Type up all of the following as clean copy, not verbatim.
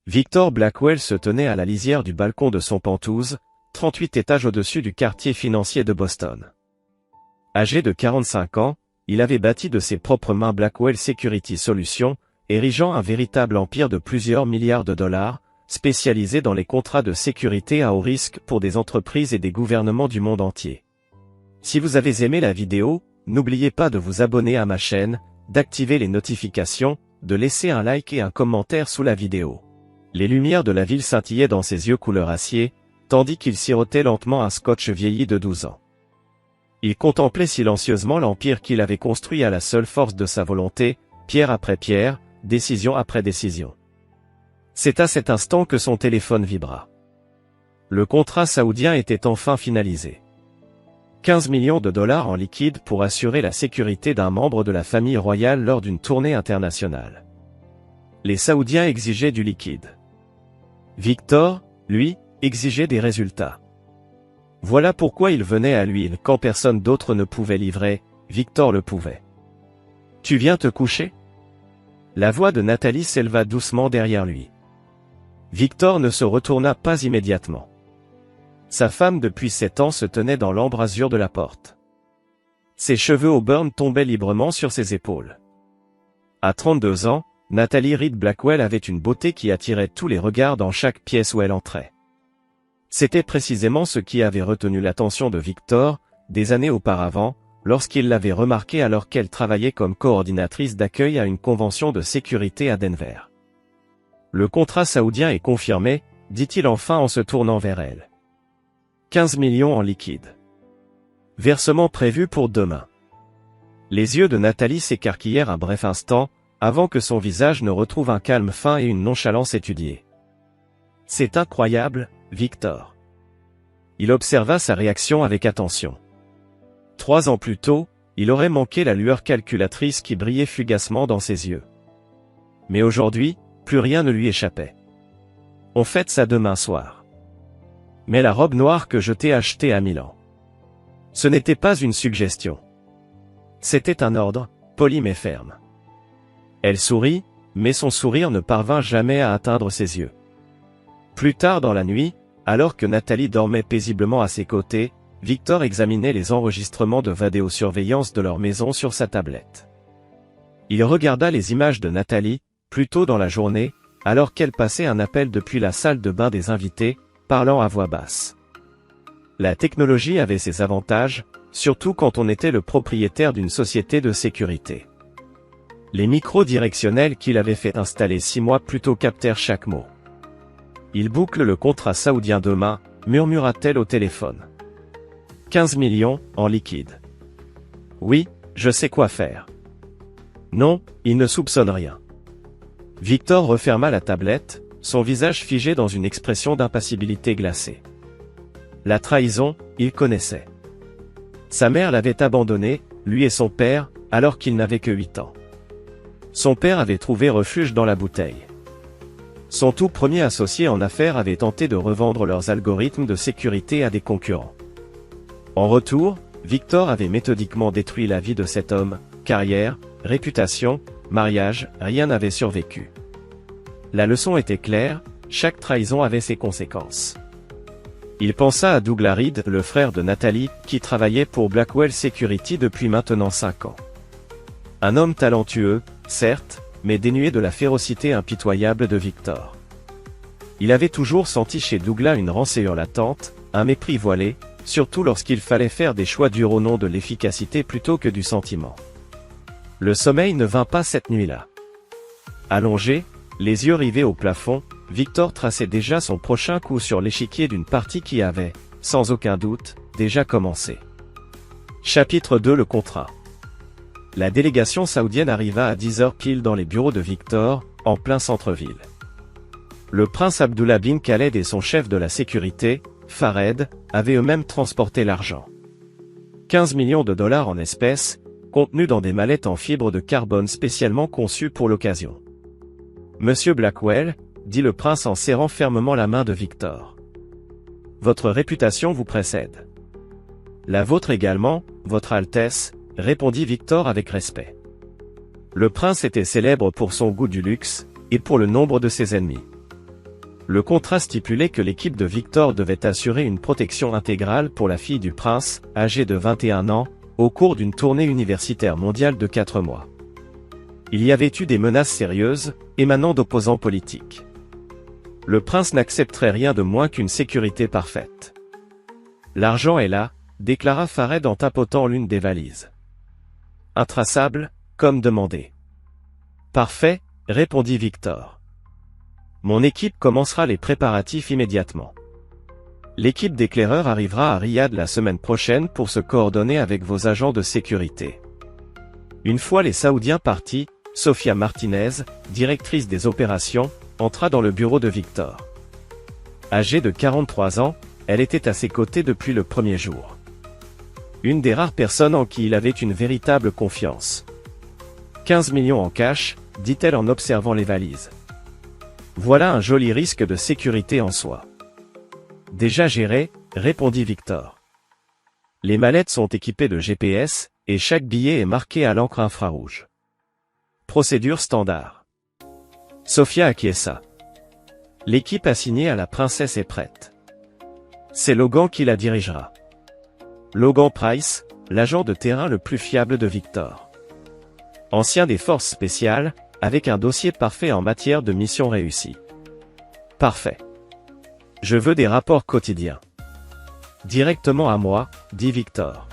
Victor Blackwell se tenait à la lisière du balcon de son Penthouse, 38 étages au-dessus du quartier financier de Boston. Âgé de 45 ans, il avait bâti de ses propres mains Blackwell Security Solutions, érigeant un véritable empire de plusieurs milliards de dollars, spécialisé dans les contrats de sécurité à haut risque pour des entreprises et des gouvernements du monde entier. Si vous avez aimé la vidéo, n'oubliez pas de vous abonner à ma chaîne, d'activer les notifications, de laisser un like et un commentaire sous la vidéo. Les lumières de la ville scintillaient dans ses yeux couleur acier, tandis qu'il sirotait lentement un scotch vieilli de 12 ans. Il contemplait silencieusement l'empire qu'il avait construit à la seule force de sa volonté, pierre après pierre, décision après décision. C'est à cet instant que son téléphone vibra. Le contrat saoudien était enfin finalisé. 15 millions de dollars en liquide pour assurer la sécurité d'un membre de la famille royale lors d'une tournée internationale. Les Saoudiens exigeaient du liquide. Victor, lui, exigeait des résultats. Voilà pourquoi il venait à lui quand personne d'autre ne pouvait livrer, Victor le pouvait. « Tu viens te coucher ?» La voix de Nathalie s'éleva doucement derrière lui. Victor ne se retourna pas immédiatement. Sa femme depuis 7 ans se tenait dans l'embrasure de la porte. Ses cheveux auburn tombaient librement sur ses épaules. À 32 ans, Nathalie Reed Blackwell avait une beauté qui attirait tous les regards dans chaque pièce où elle entrait. C'était précisément ce qui avait retenu l'attention de Victor, des années auparavant, lorsqu'il l'avait remarquée alors qu'elle travaillait comme coordinatrice d'accueil à une convention de sécurité à Denver. Le contrat saoudien est confirmé, dit-il enfin en se tournant vers elle. 15 millions en liquide. Versement prévu pour demain. Les yeux de Nathalie s'écarquillèrent un bref instant, avant que son visage ne retrouve un calme fin et une nonchalance étudiée. C'est incroyable, Victor. Il observa sa réaction avec attention. 3 ans plus tôt, il aurait manqué la lueur calculatrice qui brillait fugacement dans ses yeux. Mais aujourd'hui, plus rien ne lui échappait. On fête ça demain soir. Mais la robe noire que je t'ai achetée à Milan. Ce n'était pas une suggestion. C'était un ordre, poli mais ferme. Elle sourit, mais son sourire ne parvint jamais à atteindre ses yeux. Plus tard dans la nuit, alors que Nathalie dormait paisiblement à ses côtés, Victor examinait les enregistrements de vidéosurveillance de leur maison sur sa tablette. Il regarda les images de Nathalie, plus tôt dans la journée, alors qu'elle passait un appel depuis la salle de bain des invités, parlant à voix basse. La technologie avait ses avantages, surtout quand on était le propriétaire d'une société de sécurité. Les micros directionnels qu'il avait fait installer 6 mois plus tôt captèrent chaque mot. « Il boucle le contrat saoudien demain », murmura-t-elle au téléphone. 15 millions, en liquide. Oui, je sais quoi faire. Non, il ne soupçonne rien. Victor referma la tablette, son visage figé dans une expression d'impassibilité glacée. La trahison, il connaissait. Sa mère l'avait abandonné, lui et son père, alors qu'il n'avait que 8 ans. Son père avait trouvé refuge dans la bouteille. Son tout premier associé en affaires avait tenté de revendre leurs algorithmes de sécurité à des concurrents. En retour, Victor avait méthodiquement détruit la vie de cet homme, carrière, réputation, mariage, rien n'avait survécu. La leçon était claire, chaque trahison avait ses conséquences. Il pensa à Douglas Reed, le frère de Nathalie, qui travaillait pour Blackwell Security depuis maintenant 5 ans. Un homme talentueux, certes, mais dénué de la férocité impitoyable de Victor. Il avait toujours senti chez Douglas une rancœur latente, un mépris voilé, surtout lorsqu'il fallait faire des choix durs au nom de l'efficacité plutôt que du sentiment. Le sommeil ne vint pas cette nuit-là. Allongé, les yeux rivés au plafond, Victor traçait déjà son prochain coup sur l'échiquier d'une partie qui avait, sans aucun doute, déjà commencé. Chapitre 2 Le contrat. La délégation saoudienne arriva à 10h pile dans les bureaux de Victor, en plein centre-ville. Le prince Abdullah bin Khaled et son chef de la sécurité, Fared, avaient eux-mêmes transporté l'argent. 15 millions de dollars en espèces, contenus dans des mallettes en fibre de carbone spécialement conçues pour l'occasion. « Monsieur Blackwell », dit le prince en serrant fermement la main de Victor. « Votre réputation vous précède. »« La vôtre également, Votre Altesse », répondit Victor avec respect. Le prince était célèbre pour son goût du luxe, et pour le nombre de ses ennemis. Le contrat stipulait que l'équipe de Victor devait assurer une protection intégrale pour la fille du prince, âgée de 21 ans, au cours d'une tournée universitaire mondiale de 4 mois. Il y avait eu des menaces sérieuses, émanant d'opposants politiques. Le prince n'accepterait rien de moins qu'une sécurité parfaite. L'argent est là, déclara Fared en tapotant l'une des valises. Intraçable, comme demandé. Parfait, répondit Victor. Mon équipe commencera les préparatifs immédiatement. L'équipe d'éclaireurs arrivera à Riyad la semaine prochaine pour se coordonner avec vos agents de sécurité. Une fois les Saoudiens partis, Sofia Martinez, directrice des opérations, entra dans le bureau de Victor. Âgée de 43 ans, elle était à ses côtés depuis le premier jour. Une des rares personnes en qui il avait une véritable confiance. 15 millions en cash, dit-elle en observant les valises. Voilà un joli risque de sécurité en soi. Déjà géré, répondit Victor. Les mallettes sont équipées de GPS, et chaque billet est marqué à l'encre infrarouge. Procédure standard. Sofia acquiesça. L'équipe assignée à la princesse est prête. C'est Logan qui la dirigera. Logan Price, l'agent de terrain le plus fiable de Victor. Ancien des forces spéciales, avec un dossier parfait en matière de mission réussie. Parfait. Je veux des rapports quotidiens. Directement à moi, dit Victor.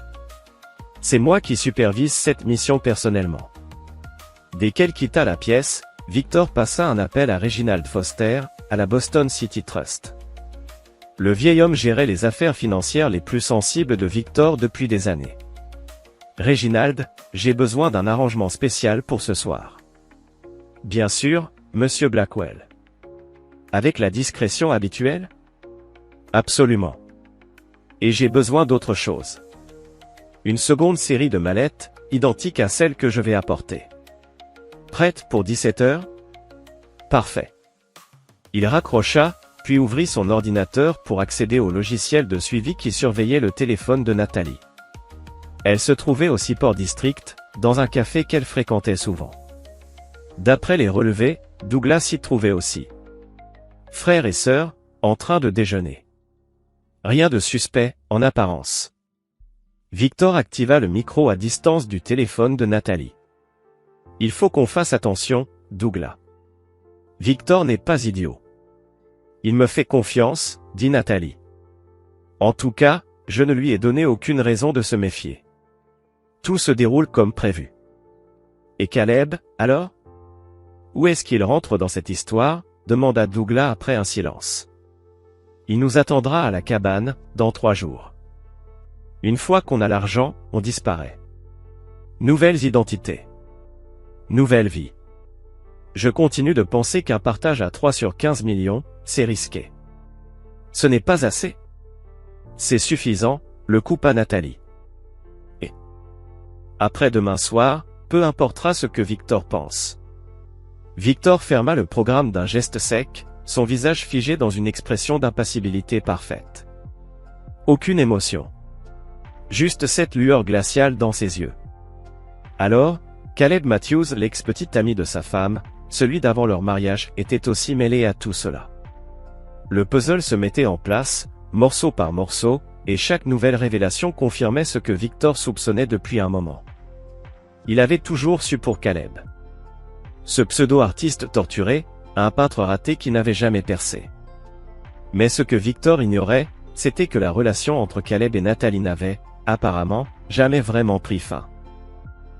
C'est moi qui supervise cette mission personnellement. Dès qu'elle quitta la pièce, Victor passa un appel à Reginald Foster, à la Boston City Trust. Le vieil homme gérait les affaires financières les plus sensibles de Victor depuis des années. Reginald, j'ai besoin d'un arrangement spécial pour ce soir. Bien sûr, monsieur Blackwell. Avec la discrétion habituelle? Absolument. Et j'ai besoin d'autre chose. Une seconde série de mallettes, identique à celle que je vais apporter. Prête pour 17 heures? Parfait. Il raccrocha, puis ouvrit son ordinateur pour accéder au logiciel de suivi qui surveillait le téléphone de Nathalie. Elle se trouvait au Seaport District, dans un café qu'elle fréquentait souvent. D'après les relevés, Douglas s'y trouvait aussi. Frère et sœur, en train de déjeuner. Rien de suspect, en apparence. Victor activa le micro à distance du téléphone de Nathalie. Il faut qu'on fasse attention, Douglas. Victor n'est pas idiot. Il me fait confiance, dit Nathalie. En tout cas, je ne lui ai donné aucune raison de se méfier. Tout se déroule comme prévu. Et Caleb, alors? Où est-ce qu'il rentre dans cette histoire? Demanda Douglas après un silence. Il nous attendra à la cabane, dans 3 jours. Une fois qu'on a l'argent, on disparaît. Nouvelles identités. Nouvelle vie. Je continue de penser qu'un partage à 3 sur 15 millions, c'est risqué. Ce n'est pas assez. C'est suffisant, le coupa Nathalie. Et après demain soir, peu importera ce que Victor pense. Victor ferma le programme d'un geste sec, son visage figé dans une expression d'impassibilité parfaite. Aucune émotion. Juste cette lueur glaciale dans ses yeux. Alors, Caleb Matthews, l'ex-petit ami de sa femme, celui d'avant leur mariage, était aussi mêlé à tout cela. Le puzzle se mettait en place, morceau par morceau, et chaque nouvelle révélation confirmait ce que Victor soupçonnait depuis un moment. Il avait toujours su pour Caleb. Ce pseudo-artiste torturé, un peintre raté qui n'avait jamais percé. Mais ce que Victor ignorait, c'était que la relation entre Caleb et Nathalie n'avait, apparemment, jamais vraiment pris fin.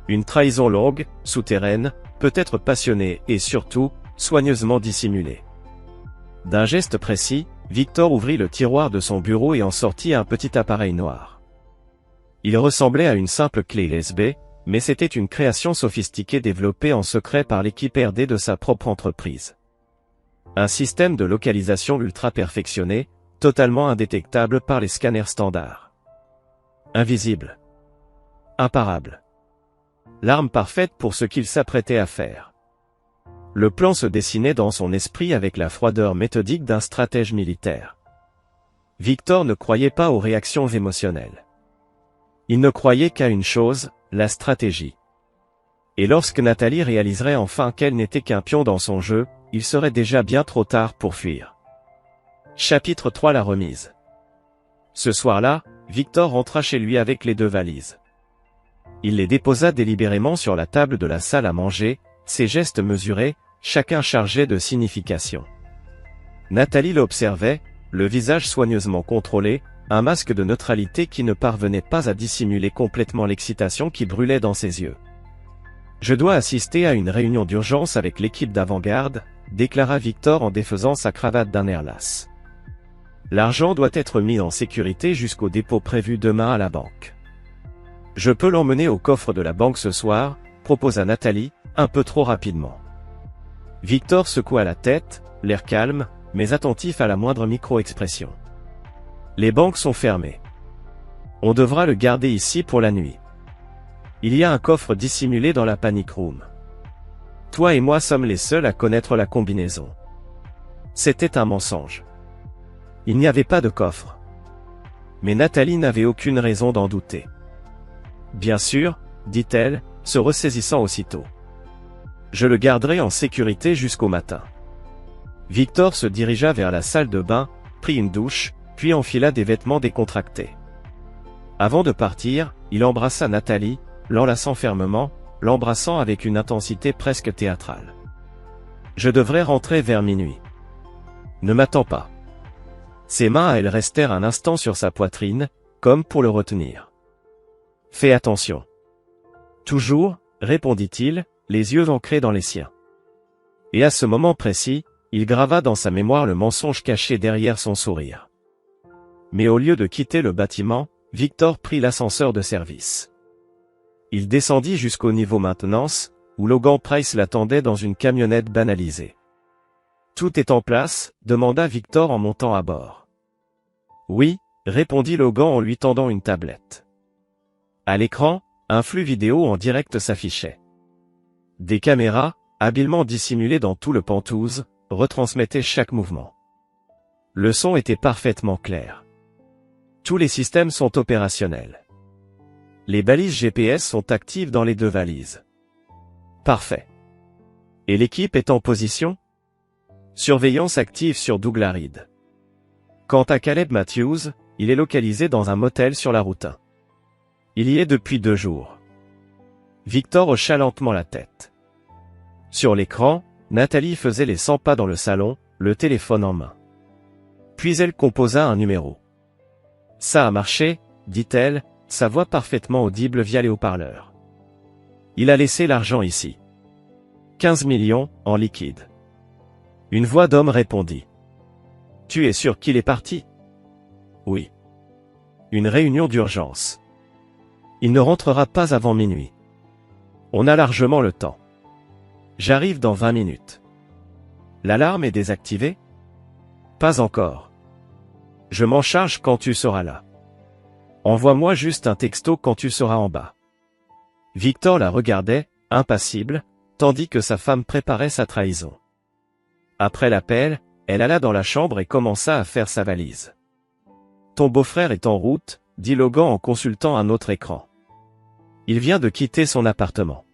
Une trahison longue, souterraine, peut-être passionnée et surtout, soigneusement dissimulée. D'un geste précis, Victor ouvrit le tiroir de son bureau et en sortit un petit appareil noir. Il ressemblait à une simple clé USB, mais c'était une création sophistiquée développée en secret par l'équipe R&D de sa propre entreprise. Un système de localisation ultra perfectionné, totalement indétectable par les scanners standards. Invisible. Imparable. L'arme parfaite pour ce qu'il s'apprêtait à faire. Le plan se dessinait dans son esprit avec la froideur méthodique d'un stratège militaire. Victor ne croyait pas aux réactions émotionnelles. Il ne croyait qu'à une chose, la stratégie. Et lorsque Nathalie réaliserait enfin qu'elle n'était qu'un pion dans son jeu, il serait déjà bien trop tard pour fuir. Chapitre 3 La remise. Ce soir-là, Victor rentra chez lui avec les 2 valises. Il les déposa délibérément sur la table de la salle à manger, ses gestes mesurés, chacun chargé de signification. Nathalie l'observait, le visage soigneusement contrôlé, un masque de neutralité qui ne parvenait pas à dissimuler complètement l'excitation qui brûlait dans ses yeux. « Je dois assister à une réunion d'urgence avec l'équipe d'avant-garde », déclara Victor en défaisant sa cravate d'un air las. « L'argent doit être mis en sécurité jusqu'au dépôt prévu demain à la banque. »« Je peux l'emmener au coffre de la banque ce soir », proposa Nathalie, un peu trop rapidement. Victor secoua la tête, l'air calme, mais attentif à la moindre micro-expression. « Les banques sont fermées. On devra le garder ici pour la nuit. Il y a un coffre dissimulé dans la panic room. Toi et moi sommes les seuls à connaître la combinaison. » C'était un mensonge. Il n'y avait pas de coffre. Mais Nathalie n'avait aucune raison d'en douter. « Bien sûr, » dit-elle, se ressaisissant aussitôt. « Je le garderai en sécurité jusqu'au matin. » Victor se dirigea vers la salle de bain, prit une douche, puis enfila des vêtements décontractés. Avant de partir, il embrassa Nathalie, l'enlaçant fermement, l'embrassant avec une intensité presque théâtrale. « Je devrais rentrer vers minuit. Ne m'attends pas. » Ses mains à elle restèrent un instant sur sa poitrine, comme pour le retenir. « Fais attention. »« Toujours, » répondit-il, les yeux ancrés dans les siens. Et à ce moment précis, il grava dans sa mémoire le mensonge caché derrière son sourire. Mais au lieu de quitter le bâtiment, Victor prit l'ascenseur de service. Il descendit jusqu'au niveau maintenance, où Logan Price l'attendait dans une camionnette banalisée. « Tout est en place ?» demanda Victor en montant à bord. « Oui », répondit Logan en lui tendant une tablette. À l'écran, un flux vidéo en direct s'affichait. Des caméras, habilement dissimulées dans tout le Penthouse, retransmettaient chaque mouvement. Le son était parfaitement clair. Tous les systèmes sont opérationnels. Les balises GPS sont actives dans les 2 valises. Parfait. Et l'équipe est en position? Surveillance active sur Douglas Reed. Quant à Caleb Matthews, il est localisé dans un motel sur la route 1. Il y est depuis 2 jours. Victor hocha lentement la tête. Sur l'écran, Nathalie faisait les 100 pas dans le salon, le téléphone en main. Puis elle composa un numéro. « Ça a marché », dit-elle, sa voix parfaitement audible via les haut-parleurs. « Il a laissé l'argent ici. 15 millions, en liquide. » Une voix d'homme répondit. « Tu es sûr qu'il est parti ?»« Oui. » « Une réunion d'urgence. Il ne rentrera pas avant minuit. On a largement le temps. J'arrive dans 20 minutes. L'alarme est désactivée? Pas encore. Je m'en charge quand tu seras là. Envoie-moi juste un texto quand tu seras en bas. » Victor la regardait, impassible, tandis que sa femme préparait sa trahison. Après l'appel, elle alla dans la chambre et commença à faire sa valise. « Ton beau-frère est en route, » dit Logan en consultant un autre écran. « Il vient de quitter son appartement. »«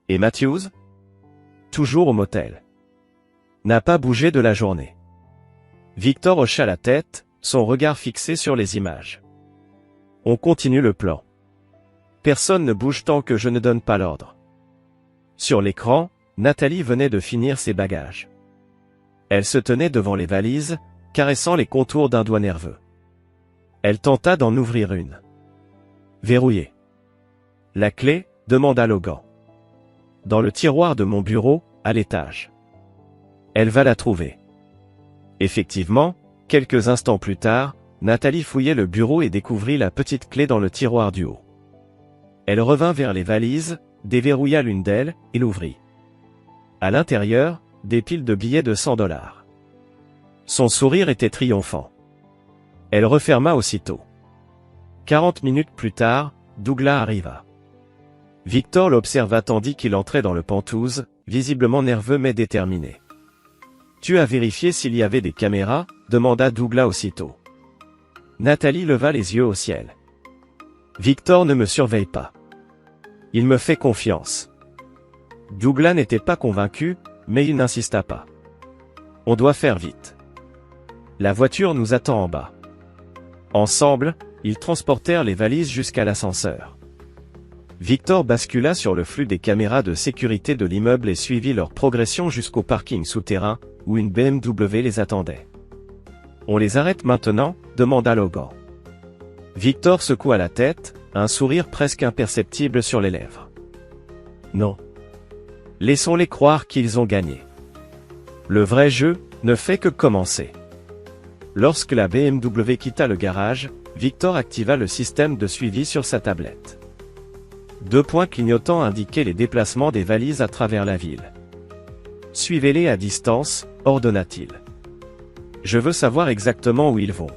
Et Matthews ? » ?»« Toujours au motel. N'a pas bougé de la journée. » Victor hocha la tête, son regard fixé sur les images. « On continue le plan. Personne ne bouge tant que je ne donne pas l'ordre. » Sur l'écran, Nathalie venait de finir ses bagages. Elle se tenait devant les valises, caressant les contours d'un doigt nerveux. Elle tenta d'en ouvrir une. Verrouillée. « La clé ?» demanda Logan. « Dans le tiroir de mon bureau, à l'étage. » Elle va la trouver. Effectivement, quelques instants plus tard, Nathalie fouillait le bureau et découvrit la petite clé dans le tiroir du haut. Elle revint vers les valises, déverrouilla l'une d'elles, et l'ouvrit. À l'intérieur, des piles de billets de $100. Son sourire était triomphant. Elle referma aussitôt. 40 minutes plus tard, Douglas arriva. Victor l'observa tandis qu'il entrait dans le Penthouse, visiblement nerveux mais déterminé. « Tu as vérifié s'il y avait des caméras ?» demanda Douglas aussitôt. Nathalie leva les yeux au ciel. « Victor ne me surveille pas. Il me fait confiance. » Douglas n'était pas convaincu, mais il n'insista pas. « On doit faire vite. » La voiture nous attend en bas. Ensemble, ils transportèrent les valises jusqu'à l'ascenseur. Victor bascula sur le flux des caméras de sécurité de l'immeuble et suivit leur progression jusqu'au parking souterrain, où une BMW les attendait. « On les arrête maintenant ?» demanda Logan. Victor secoua la tête, un sourire presque imperceptible sur les lèvres. « Non. Laissons-les croire qu'ils ont gagné. Le vrai jeu ne fait que commencer. » Lorsque la BMW quitta le garage, Victor activa le système de suivi sur sa tablette. 2 points clignotants indiquaient les déplacements des valises à travers la ville. « Suivez-les à distance », ordonna-t-il. « Je veux savoir exactement où ils vont. »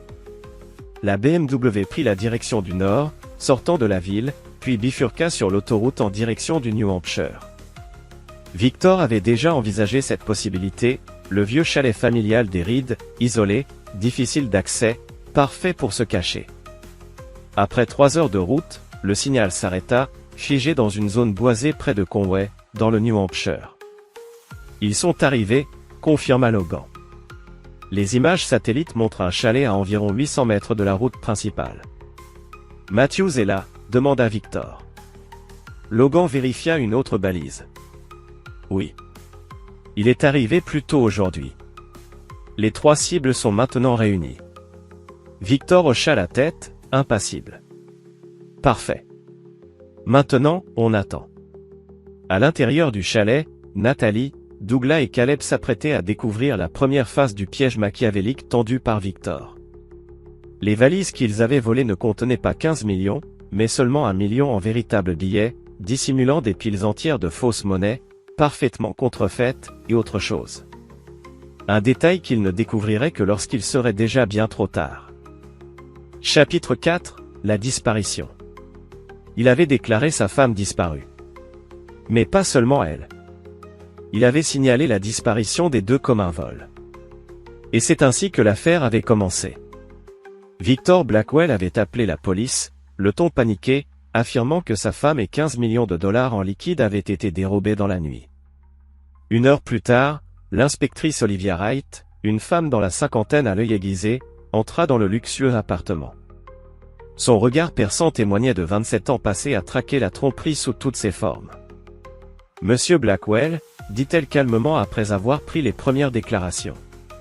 La BMW prit la direction du nord, sortant de la ville, puis bifurqua sur l'autoroute en direction du New Hampshire. Victor avait déjà envisagé cette possibilité, le vieux chalet familial des Reed, isolé, difficile d'accès, parfait pour se cacher. Après 3 heures de route, le signal s'arrêta, figé dans une zone boisée près de Conway, dans le New Hampshire. « Ils sont arrivés », confirma Logan. Les images satellites montrent un chalet à environ 800 mètres de la route principale. « Matthews est là ?» demanda Victor. Logan vérifia une autre balise. « Oui. Il est arrivé plus tôt aujourd'hui. Les 3 cibles sont maintenant réunies. » Victor hocha la tête, impassible. « Parfait. Maintenant, on attend. » À l'intérieur du chalet, Nathalie, Douglas et Caleb s'apprêtaient à découvrir la première phase du piège machiavélique tendu par Victor. Les valises qu'ils avaient volées ne contenaient pas 15 millions, mais seulement 1 million en véritables billets, dissimulant des piles entières de fausses monnaies, parfaitement contrefaites, et autre chose. Un détail qu'ils ne découvriraient que lorsqu'il serait déjà bien trop tard. Chapitre 4, la disparition. Il avait déclaré sa femme disparue. Mais pas seulement elle. Il avait signalé la disparition des 2 comme un vol. Et c'est ainsi que l'affaire avait commencé. Victor Blackwell avait appelé la police, le ton paniqué, affirmant que sa femme et 15 millions de dollars en liquide avaient été dérobés dans la nuit. 1 heure plus tard, l'inspectrice Olivia Wright, une femme dans la cinquantaine à l'œil aiguisé, entra dans le luxueux appartement. Son regard perçant témoignait de 27 ans passés à traquer la tromperie sous toutes ses formes. « Monsieur Blackwell », dit-elle calmement après avoir pris les premières déclarations.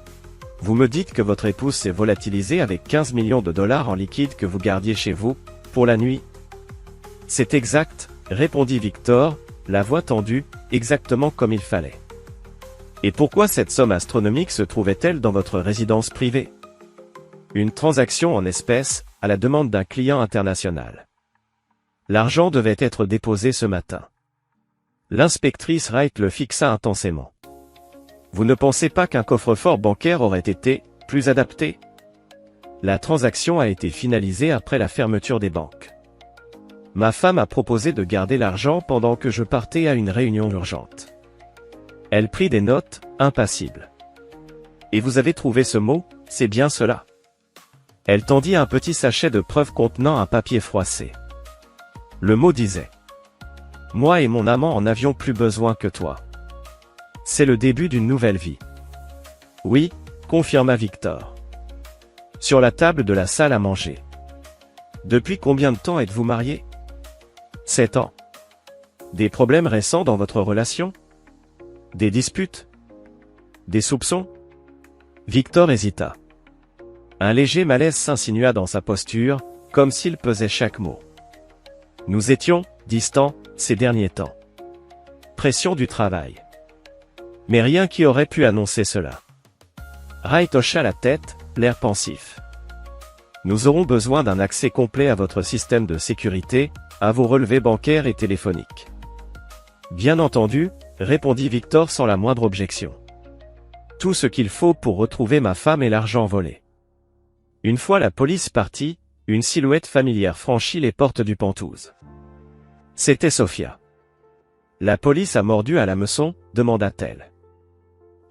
« Vous me dites que votre épouse s'est volatilisée avec 15 millions de dollars en liquide que vous gardiez chez vous, pour la nuit ?»« C'est exact », répondit Victor, la voix tendue, exactement comme il fallait. « Et pourquoi cette somme astronomique se trouvait-elle dans votre résidence privée ? » Une transaction en espèces, à la demande d'un client international. L'argent devait être déposé ce matin. L'inspectrice Wright le fixa intensément. Vous ne pensez pas qu'un coffre-fort bancaire aurait été plus adapté ? La transaction a été finalisée après la fermeture des banques. Ma femme a proposé de garder l'argent pendant que je partais à une réunion urgente. Elle prit des notes, impassible. Et vous avez trouvé ce mot, c'est bien cela. Elle tendit un petit sachet de preuves contenant un papier froissé. Le mot disait « Moi et mon amant en avions plus besoin que toi. C'est le début d'une nouvelle vie. » Oui, confirma Victor. Sur la table de la salle à manger. Depuis combien de temps êtes-vous mariés ? 7 ans. Des problèmes récents dans votre relation ? Des disputes ? Des soupçons ? Victor hésita. Un léger malaise s'insinua dans sa posture, comme s'il pesait chaque mot. Nous étions distants ces derniers temps. Pression du travail. Mais rien qui aurait pu annoncer cela. Wright hocha la tête, l'air pensif. Nous aurons besoin d'un accès complet à votre système de sécurité, à vos relevés bancaires et téléphoniques. Bien entendu, répondit Victor sans la moindre objection. Tout ce qu'il faut pour retrouver ma femme et l'argent volé. Une fois la police partie, une silhouette familière franchit les portes du Penthouse. C'était Sophia. La police a mordu à l'hameçon, demanda-t-elle.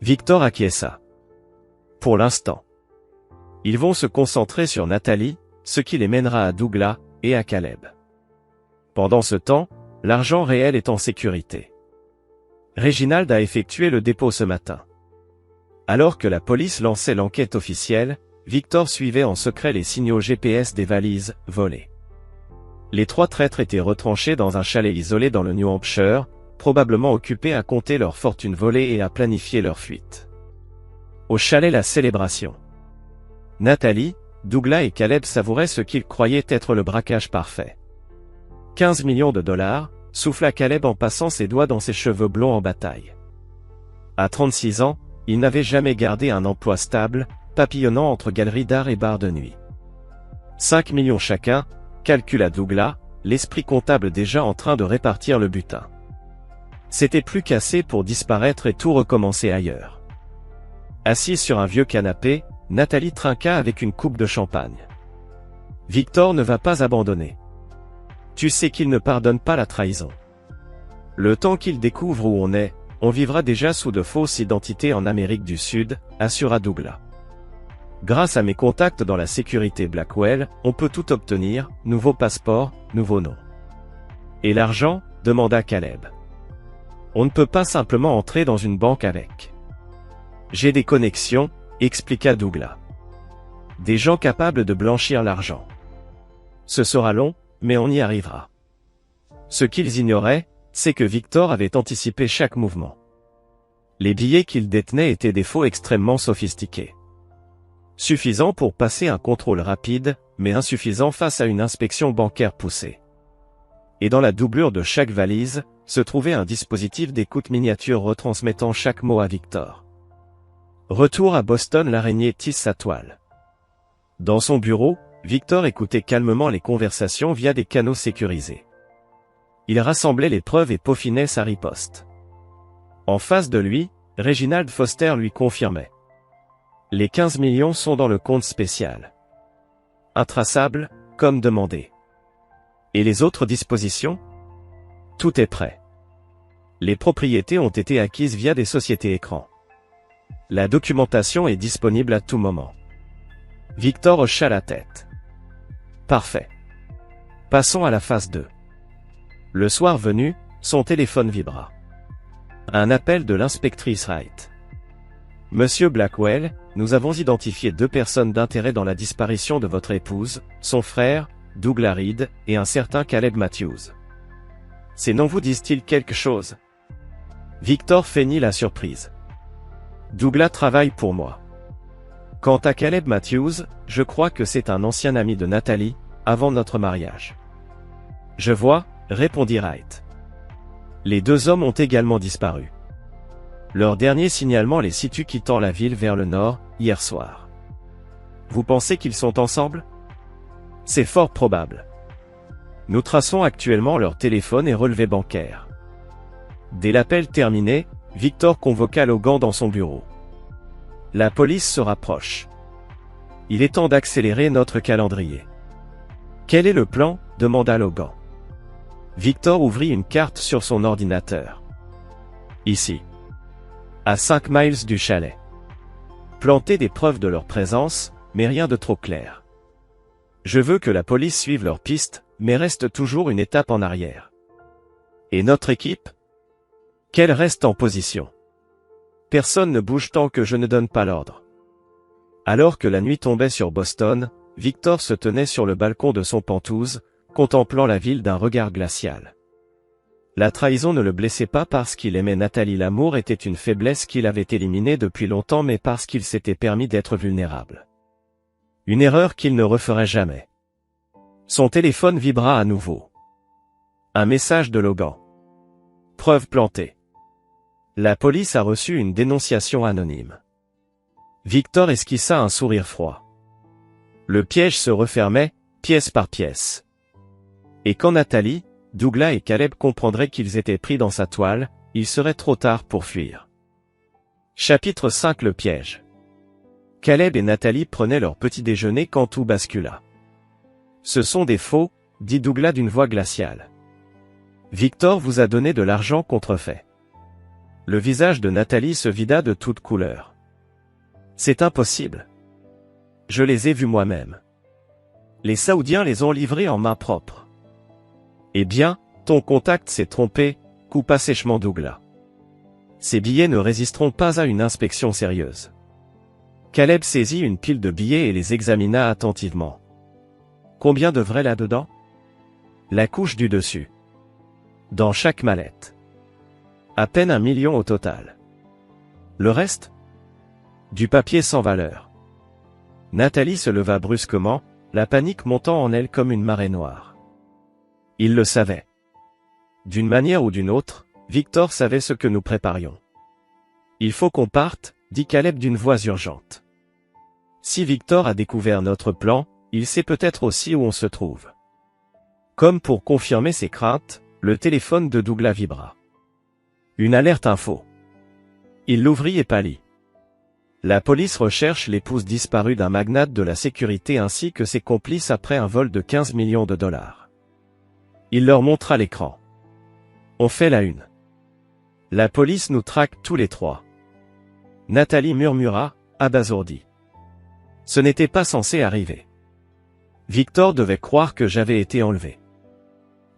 Victor acquiesça. Pour l'instant. Ils vont se concentrer sur Nathalie, ce qui les mènera à Douglas et à Caleb. Pendant ce temps, l'argent réel est en sécurité. Reginald a effectué le dépôt ce matin. Alors que la police lançait l'enquête officielle, Victor suivait en secret les signaux GPS des valises volées. Les 3 traîtres étaient retranchés dans un chalet isolé dans le New Hampshire, probablement occupés à compter leur fortune volée et à planifier leur fuite. Au chalet, la célébration. Nathalie, Douglas et Caleb savouraient ce qu'ils croyaient être le braquage parfait. 15 millions de dollars, souffla Caleb en passant ses doigts dans ses cheveux blonds en bataille. À 36 ans, il n'avait jamais gardé un emploi stable, papillonnant entre galeries d'art et bars de nuit. 5 millions chacun, calcula Douglas, l'esprit comptable déjà en train de répartir le butin. C'était plus qu'assez pour disparaître et tout recommencer ailleurs. Assise sur un vieux canapé, Nathalie trinqua avec une coupe de champagne. Victor ne va pas abandonner. Tu sais qu'il ne pardonne pas la trahison. Le temps qu'il découvre où on est, on vivra déjà sous de fausses identités en Amérique du Sud, assura Douglas. Grâce à mes contacts dans la sécurité Blackwell, on peut tout obtenir, nouveau passeport, nouveau nom. Et l'argent? Demanda Caleb. On ne peut pas simplement entrer dans une banque avec. J'ai des connexions, expliqua Douglas. Des gens capables de blanchir l'argent. Ce sera long, mais on y arrivera. Ce qu'ils ignoraient, c'est que Victor avait anticipé chaque mouvement. Les billets qu'il détenait étaient des faux extrêmement sophistiqués. Suffisants pour passer un contrôle rapide, mais insuffisants face à une inspection bancaire poussée. Et dans la doublure de chaque valise, se trouvait un dispositif d'écoute miniature retransmettant chaque mot à Victor. Retour à Boston, l'araignée tisse sa toile. Dans son bureau, Victor écoutait calmement les conversations via des canaux sécurisés. Il rassemblait les preuves et peaufinait sa riposte. En face de lui, Reginald Foster lui confirmait. Les 15 millions sont dans le compte spécial. Intraçable, comme demandé. Et les autres dispositions? Tout est prêt. Les propriétés ont été acquises via des sociétés écrans. La documentation est disponible à tout moment. Victor hocha la tête. Parfait. Passons à la phase 2. Le soir venu, son téléphone vibra. Un appel de l'inspectrice Wright. Monsieur Blackwell, nous avons identifié 2 personnes d'intérêt dans la disparition de votre épouse, son frère, Douglas Reed, et un certain Caleb Matthews. Ces noms vous disent-ils quelque chose? Victor feignit la surprise. Douglas travaille pour moi. Quant à Caleb Matthews, je crois que c'est un ancien ami de Nathalie, avant notre mariage. Je vois, répondit Wright. Les 2 hommes ont également disparu. Leur dernier signalement les situe quittant la ville vers le nord, hier soir. Vous pensez qu'ils sont ensemble? C'est fort probable. Nous traçons actuellement leur téléphone et relevé bancaire. Dès l'appel terminé, Victor convoqua Logan dans son bureau. La police se rapproche. Il est temps d'accélérer notre calendrier. Quel est le plan? Demanda Logan. Victor ouvrit une carte sur son ordinateur. Ici. À 5 miles du chalet. Planter des preuves de leur présence, mais rien de trop clair. Je veux que la police suive leur piste, mais reste toujours une étape en arrière. Et notre équipe? Qu'elle reste en position. Personne ne bouge tant que je ne donne pas l'ordre. Alors que la nuit tombait sur Boston, Victor se tenait sur le balcon de son Penthouse, contemplant la ville d'un regard glacial. La trahison ne le blessait pas parce qu'il aimait Nathalie. L'amour était une faiblesse qu'il avait éliminée depuis longtemps, mais parce qu'il s'était permis d'être vulnérable. Une erreur qu'il ne referait jamais. Son téléphone vibra à nouveau. Un message de Logan. Preuve plantée. La police a reçu une dénonciation anonyme. Victor esquissa un sourire froid. Le piège se refermait, pièce par pièce. Et quand Nathalie, Douglas et Caleb comprendraient qu'ils étaient pris dans sa toile, il serait trop tard pour fuir. Chapitre 5. Le piège. Caleb et Nathalie prenaient leur petit déjeuner quand tout bascula. Ce sont des faux, dit Douglas d'une voix glaciale. Victor vous a donné de l'argent contrefait. Le visage de Nathalie se vida de toutes couleurs. C'est impossible. Je les ai vus moi-même. Les Saoudiens les ont livrés en main propre. Eh bien, ton contact s'est trompé, coupa sèchement Douglas. Ces billets ne résisteront pas à une inspection sérieuse. Caleb saisit une pile de billets et les examina attentivement. Combien de vrai là-dedans? La couche du dessus. Dans chaque mallette. À peine 1 million au total. Le reste? Du papier sans valeur. Nathalie se leva brusquement, la panique montant en elle comme une marée noire. Il le savait. D'une manière ou d'une autre, Victor savait ce que nous préparions. Il faut qu'on parte, dit Caleb d'une voix urgente. Si Victor a découvert notre plan, il sait peut-être aussi où on se trouve. Comme pour confirmer ses craintes, le téléphone de Douglas vibra. Une alerte info. Il l'ouvrit et pâlit. La police recherche l'épouse disparue d'un magnate de la sécurité ainsi que ses complices après un vol de 15 millions de dollars. Il leur montra l'écran. On fait la une. La police nous traque tous les trois. Nathalie murmura, abasourdie. Ce n'était pas censé arriver. Victor devait croire que j'avais été enlevé.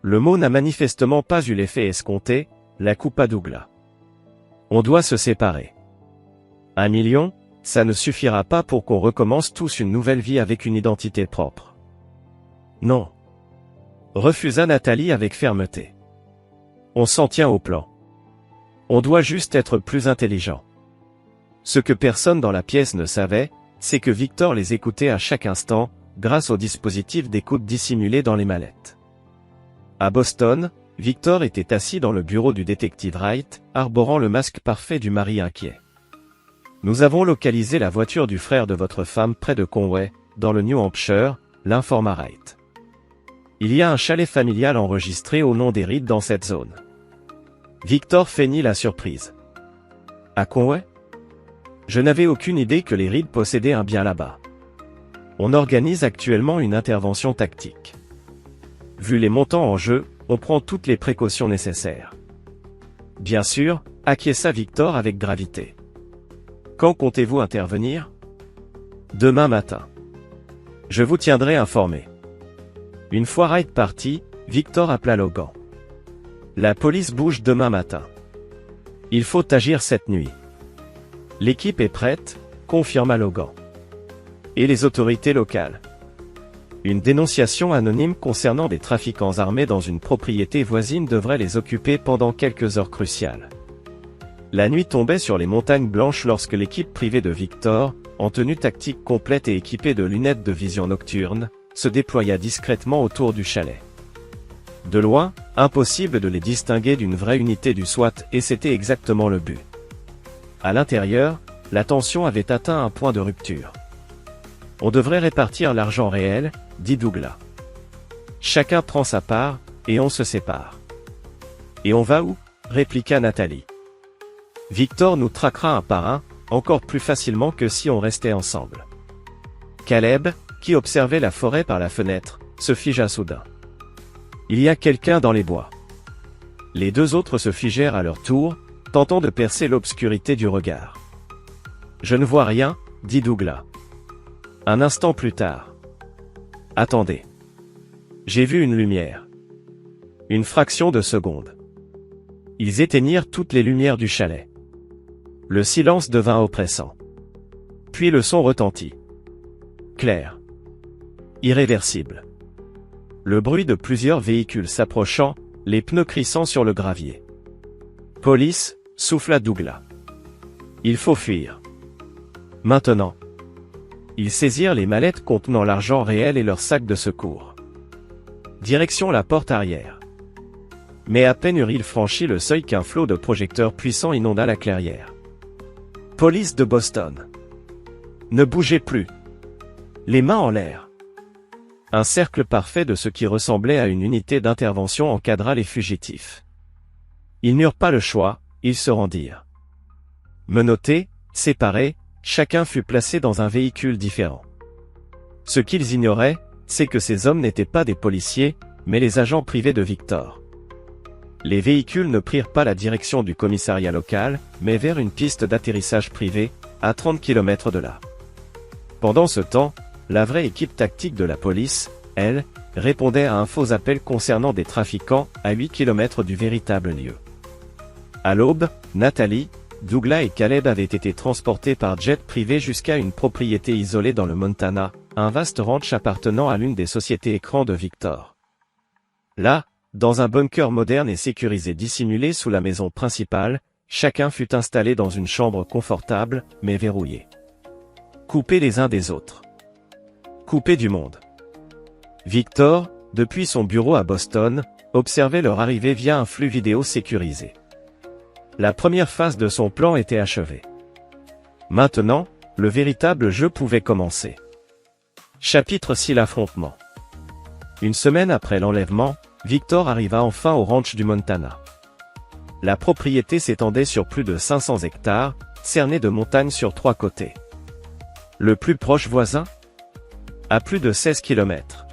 Le mot n'a manifestement pas eu l'effet escompté, la coupa Douglas. On doit se séparer. 1 million, ça ne suffira pas pour qu'on recommence tous une nouvelle vie avec une identité propre. Non. Refusa Nathalie avec fermeté. On s'en tient au plan. On doit juste être plus intelligent. Ce que personne dans la pièce ne savait, c'est que Victor les écoutait à chaque instant, grâce au dispositif d'écoute dissimulé dans les mallettes. À Boston, Victor était assis dans le bureau du détective Wright, arborant le masque parfait du mari inquiet. Nous avons localisé la voiture du frère de votre femme près de Conway, dans le New Hampshire, l'informa Wright. Il y a un chalet familial enregistré au nom des Reed dans cette zone. Victor feignit la surprise. À Conway? Je n'avais aucune idée que les Reed possédaient un bien là-bas. On organise actuellement une intervention tactique. Vu les montants en jeu, on prend toutes les précautions nécessaires. Bien sûr, acquiesça Victor avec gravité. Quand comptez-vous intervenir? Demain matin. Je vous tiendrai informé. Une fois Wright parti, Victor appela Logan. La police bouge demain matin. Il faut agir cette nuit. L'équipe est prête, confirma Logan. Et les autorités locales? Une dénonciation anonyme concernant des trafiquants armés dans une propriété voisine devrait les occuper pendant quelques heures cruciales. La nuit tombait sur les montagnes blanches lorsque l'équipe privée de Victor, en tenue tactique complète et équipée de lunettes de vision nocturne, se déploya discrètement autour du chalet. De loin, impossible de les distinguer d'une vraie unité du SWAT et c'était exactement le but. À l'intérieur, la tension avait atteint un point de rupture. On devrait répartir l'argent réel, dit Douglas. Chacun prend sa part, et on se sépare. Et on va où? Répliqua Nathalie. Victor nous traquera un par un, encore plus facilement que si on restait ensemble. Caleb, qui observait la forêt par la fenêtre, se figea soudain. Il y a quelqu'un dans les bois. Les deux autres se figèrent à leur tour, tentant de percer l'obscurité du regard. Je ne vois rien, dit Douglas. Un instant plus tard. Attendez. J'ai vu une lumière. Une fraction de seconde. Ils éteignirent toutes les lumières du chalet. Le silence devint oppressant. Puis le son retentit. Clair. Irréversible. Le bruit de plusieurs véhicules s'approchant, les pneus crissant sur le gravier. Police, souffla Douglas. Il faut fuir. Maintenant. Ils saisirent les mallettes contenant l'argent réel et leurs sacs de secours. Direction la porte arrière. Mais à peine eurent-ils franchi le seuil qu'un flot de projecteurs puissants inonda la clairière. Police de Boston. Ne bougez plus. Les mains en l'air. Un cercle parfait de ce qui ressemblait à une unité d'intervention encadra les fugitifs. Ils n'eurent pas le choix, ils se rendirent. Menottés, séparés, chacun fut placé dans un véhicule différent. Ce qu'ils ignoraient, c'est que ces hommes n'étaient pas des policiers, mais les agents privés de Victor. Les véhicules ne prirent pas la direction du commissariat local, mais vers une piste d'atterrissage privée, à 30 km de là. Pendant ce temps, la vraie équipe tactique de la police, elle, répondait à un faux appel concernant des trafiquants à 8 km du véritable lieu. À l'aube, Nathalie, Douglas et Caleb avaient été transportés par jet privé jusqu'à une propriété isolée dans le Montana, un vaste ranch appartenant à l'une des sociétés écrans de Victor. Là, dans un bunker moderne et sécurisé dissimulé sous la maison principale, chacun fut installé dans une chambre confortable, mais verrouillée. Coupés les uns des autres. Coupés du monde. Victor, depuis son bureau à Boston, observait leur arrivée via un flux vidéo sécurisé. La première phase de son plan était achevée. Maintenant, le véritable jeu pouvait commencer. Chapitre 6 L'affrontement. Une semaine après l'enlèvement, Victor arriva enfin au ranch du Montana. La propriété s'étendait sur plus de 500 hectares, cernée de montagnes sur 3 côtés. Le plus proche voisin? À plus de 16 km.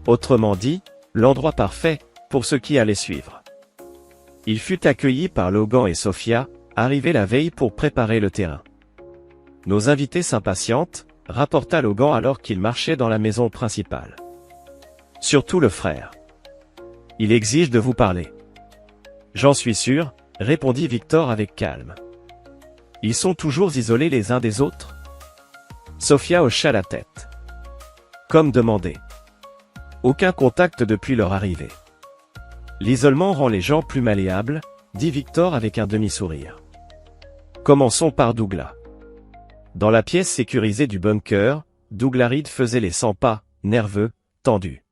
Autrement dit, l'endroit parfait, pour ceux qui allaient suivre. Il fut accueilli par Logan et Sophia, arrivés la veille pour préparer le terrain. Nos invités s'impatientent, rapporta Logan alors qu'il marchait dans la maison principale. Surtout le frère. Il exige de vous parler. J'en suis sûr, répondit Victor avec calme. Ils sont toujours isolés les uns des autres? Sophia hocha la tête. Comme demandé. Aucun contact depuis leur arrivée. L'isolement rend les gens plus malléables, dit Victor avec un demi-sourire. Commençons par Douglas. Dans la pièce sécurisée du bunker, Douglas Reed faisait les 100 pas, nerveux, tendu.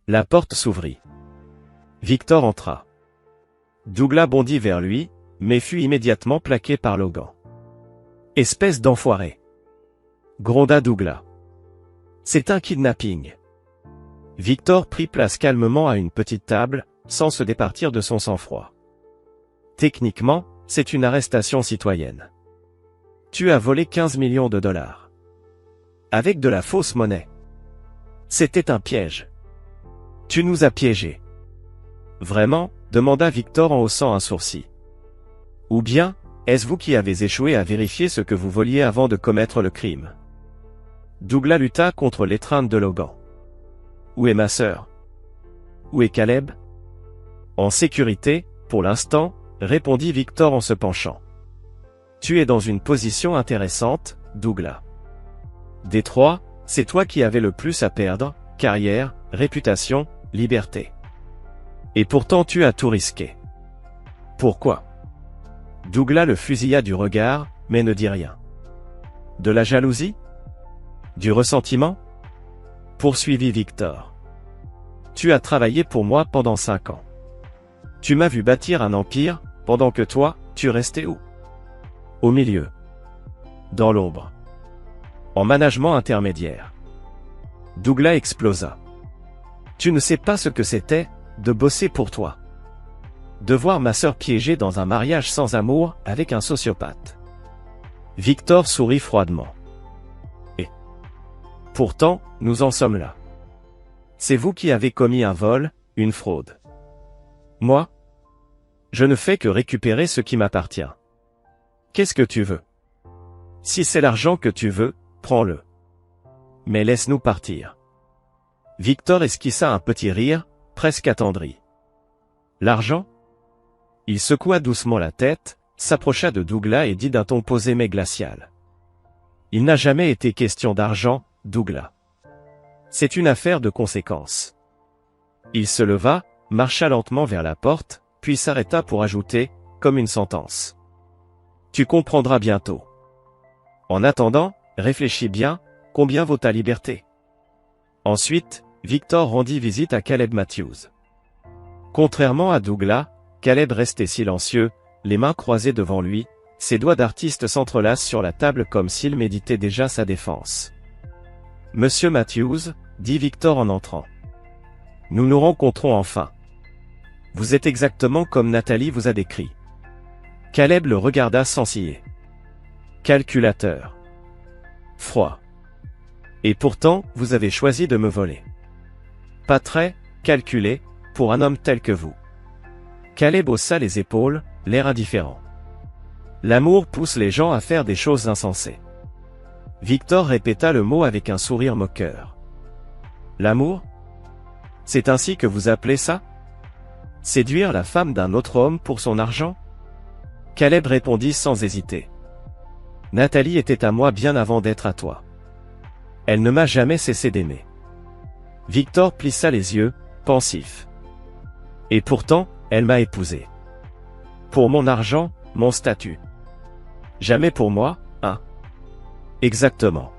La porte s'ouvrit. Victor entra. Douglas bondit vers lui, mais fut immédiatement plaqué par Logan. Espèce d'enfoiré! Gronda Douglas. C'est un kidnapping. Victor prit place calmement à une petite table, sans se départir de son sang-froid. Techniquement, c'est une arrestation citoyenne. Tu as volé 15 millions de dollars. Avec de la fausse monnaie. C'était un piège. Tu nous as piégés. Vraiment? Demanda Victor en haussant un sourcil. Ou bien, est-ce vous qui avez échoué à vérifier ce que vous voliez avant de commettre le crime? Douglas lutta contre l'étreinte de Logan. Où est ma sœur? Où est Caleb? En sécurité, pour l'instant, répondit Victor en se penchant. Tu es dans une position intéressante, Douglas. Des trois, c'est toi qui avais le plus à perdre, carrière, réputation, liberté. Et pourtant tu as tout risqué. Pourquoi? Douglas le fusilla du regard, mais ne dit rien. De la jalousie? Du ressentiment? Poursuivit Victor. Tu as travaillé pour moi pendant 5 ans. Tu m'as vu bâtir un empire, pendant que toi, tu restais où? Au milieu. Dans l'ombre. En management intermédiaire. Douglas explosa. Tu ne sais pas ce que c'était, de bosser pour toi. De voir ma sœur piégée dans un mariage sans amour, avec un sociopathe. Victor sourit froidement. Et pourtant, nous en sommes là. C'est vous qui avez commis un vol, une fraude. Moi? Je ne fais que récupérer ce qui m'appartient. Qu'est-ce que tu veux? Si c'est l'argent que tu veux, prends-le. Mais laisse-nous partir. Victor esquissa un petit rire, presque attendri. L'argent? Il secoua doucement la tête, s'approcha de Douglas et dit d'un ton posé mais glacial. Il n'a jamais été question d'argent, Douglas. C'est une affaire de conséquences. Il se leva, marcha lentement vers la porte, puis s'arrêta pour ajouter, comme une sentence. Tu comprendras bientôt. En attendant, réfléchis bien, combien vaut ta liberté? Ensuite, Victor rendit visite à Caleb Matthews. Contrairement à Douglas, Caleb restait silencieux, les mains croisées devant lui, ses doigts d'artiste s'entrelacent sur la table comme s'il méditait déjà sa défense. Monsieur Matthews, dit Victor en entrant. Nous nous rencontrons enfin. Vous êtes exactement comme Nathalie vous a décrit. Caleb le regarda sans ciller. Calculateur. Froid. Et pourtant, vous avez choisi de me voler. Pas très calculé, pour un homme tel que vous. Caleb haussa les épaules, l'air indifférent. L'amour pousse les gens à faire des choses insensées. Victor répéta le mot avec un sourire moqueur. L'amour? C'est ainsi que vous appelez ça? Séduire la femme d'un autre homme pour son argent? Caleb répondit sans hésiter. Nathalie était à moi bien avant d'être à toi. Elle ne m'a jamais cessé d'aimer. Victor plissa les yeux, pensif. Et pourtant, elle m'a épousé. Pour mon argent, mon statut. Jamais pour moi, hein? Exactement.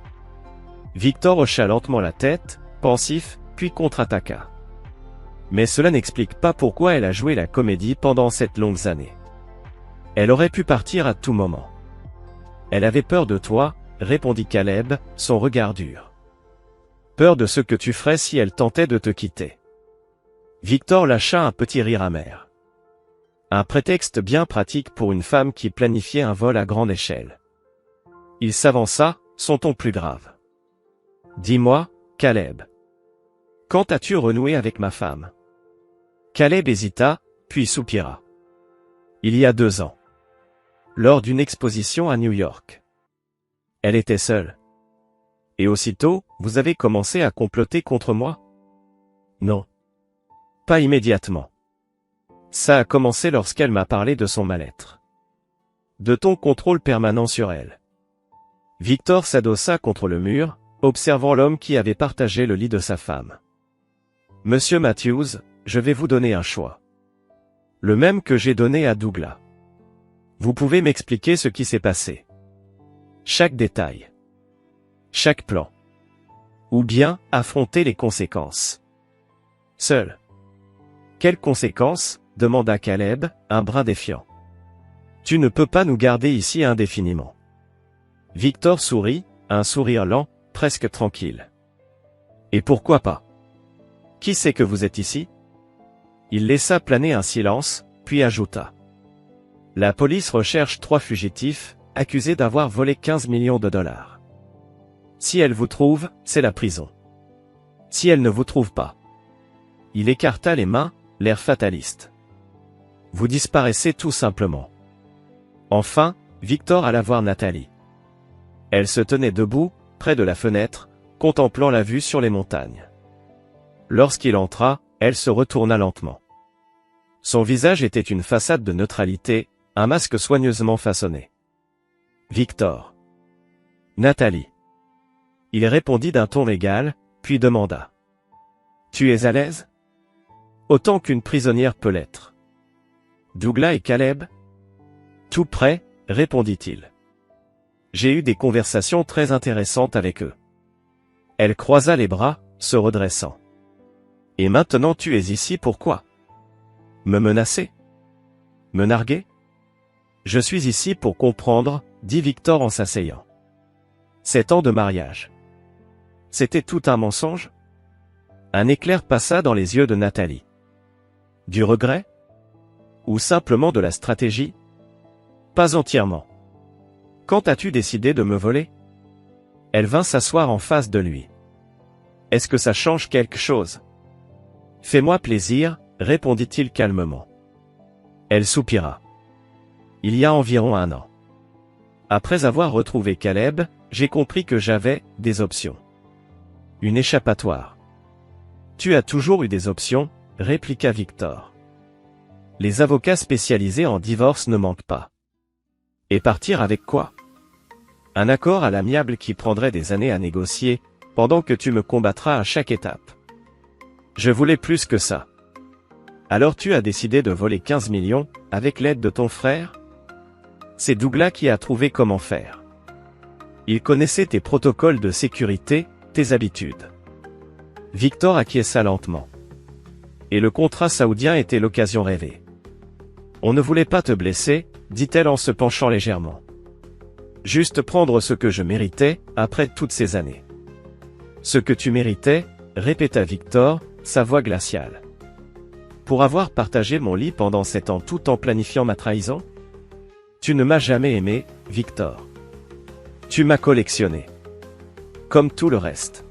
Victor hocha lentement la tête, pensif, puis contre-attaqua. Mais cela n'explique pas pourquoi elle a joué la comédie pendant cette longue année. Elle aurait pu partir à tout moment. Elle avait peur de toi, répondit Caleb, son regard dur. Peur de ce que tu ferais si elle tentait de te quitter. Victor lâcha un petit rire amer. Un prétexte bien pratique pour une femme qui planifiait un vol à grande échelle. Il s'avança, son ton plus grave. Dis-moi, Caleb. Quand as-tu renoué avec ma femme? Caleb hésita, puis soupira. Il y a 2 ans. Lors d'une exposition à New York. Elle était seule. Et aussitôt, vous avez commencé à comploter contre moi? Non. Pas immédiatement. Ça a commencé lorsqu'elle m'a parlé de son mal-être. De ton contrôle permanent sur elle. Victor s'adossa contre le mur, observant l'homme qui avait partagé le lit de sa femme. Monsieur Matthews, je vais vous donner un choix. Le même que j'ai donné à Douglas. Vous pouvez m'expliquer ce qui s'est passé. Chaque détail. Chaque plan. Ou bien, affronter les conséquences. Seul. Quelles conséquences? Demanda Caleb, un brin défiant. Tu ne peux pas nous garder ici indéfiniment. Victor sourit, un sourire lent, presque tranquille. Et pourquoi pas? Qui sait que vous êtes ici? Il laissa planer un silence, puis ajouta. La police recherche 3 fugitifs, accusés d'avoir volé 15 millions de dollars. Si elle vous trouve, c'est la prison. Si elle ne vous trouve pas. Il écarta les mains, l'air fataliste. Vous disparaissez tout simplement. Enfin, Victor alla voir Nathalie. Elle se tenait debout, près de la fenêtre, contemplant la vue sur les montagnes. Lorsqu'il entra, elle se retourna lentement. Son visage était une façade de neutralité, un masque soigneusement façonné. Victor. Nathalie. Il répondit d'un ton égal, puis demanda. Tu es à l'aise? Autant qu'une prisonnière peut l'être. Douglas et Caleb? Tout prêt, répondit-il. J'ai eu des conversations très intéressantes avec eux. Elle croisa les bras, se redressant. Et maintenant tu es ici pourquoi? Me menacer? Me narguer? Je suis ici pour comprendre, dit Victor en s'asseyant. 7 ans de mariage. C'était tout un mensonge? Un éclair passa dans les yeux de Nathalie. Du regret? Ou simplement de la stratégie? Pas entièrement. Quand as-tu décidé de me voler? Elle vint s'asseoir en face de lui. Est-ce que ça change quelque chose? Fais-moi plaisir, répondit-il calmement. Elle soupira. Il y a environ 1 an. Après avoir retrouvé Caleb, j'ai compris que j'avais des options. Une échappatoire. Tu as toujours eu des options, répliqua Victor. Les avocats spécialisés en divorce ne manquent pas. Et partir avec quoi? Un accord à l'amiable qui prendrait des années à négocier, pendant que tu me combattras à chaque étape. Je voulais plus que ça. Alors tu as décidé de voler 15 millions, avec l'aide de ton frère? C'est Douglas qui a trouvé comment faire. Il connaissait tes protocoles de sécurité, tes habitudes. Victor acquiesça lentement. Et le contrat saoudien était l'occasion rêvée. On ne voulait pas te blesser, dit-elle en se penchant légèrement. Juste prendre ce que je méritais, après toutes ces années. Ce que tu méritais, répéta Victor, sa voix glaciale. Pour avoir partagé mon lit pendant 7 ans tout en planifiant ma trahison? Tu ne m'as jamais aimé, Victor. Tu m'as collectionné. Comme tout le reste.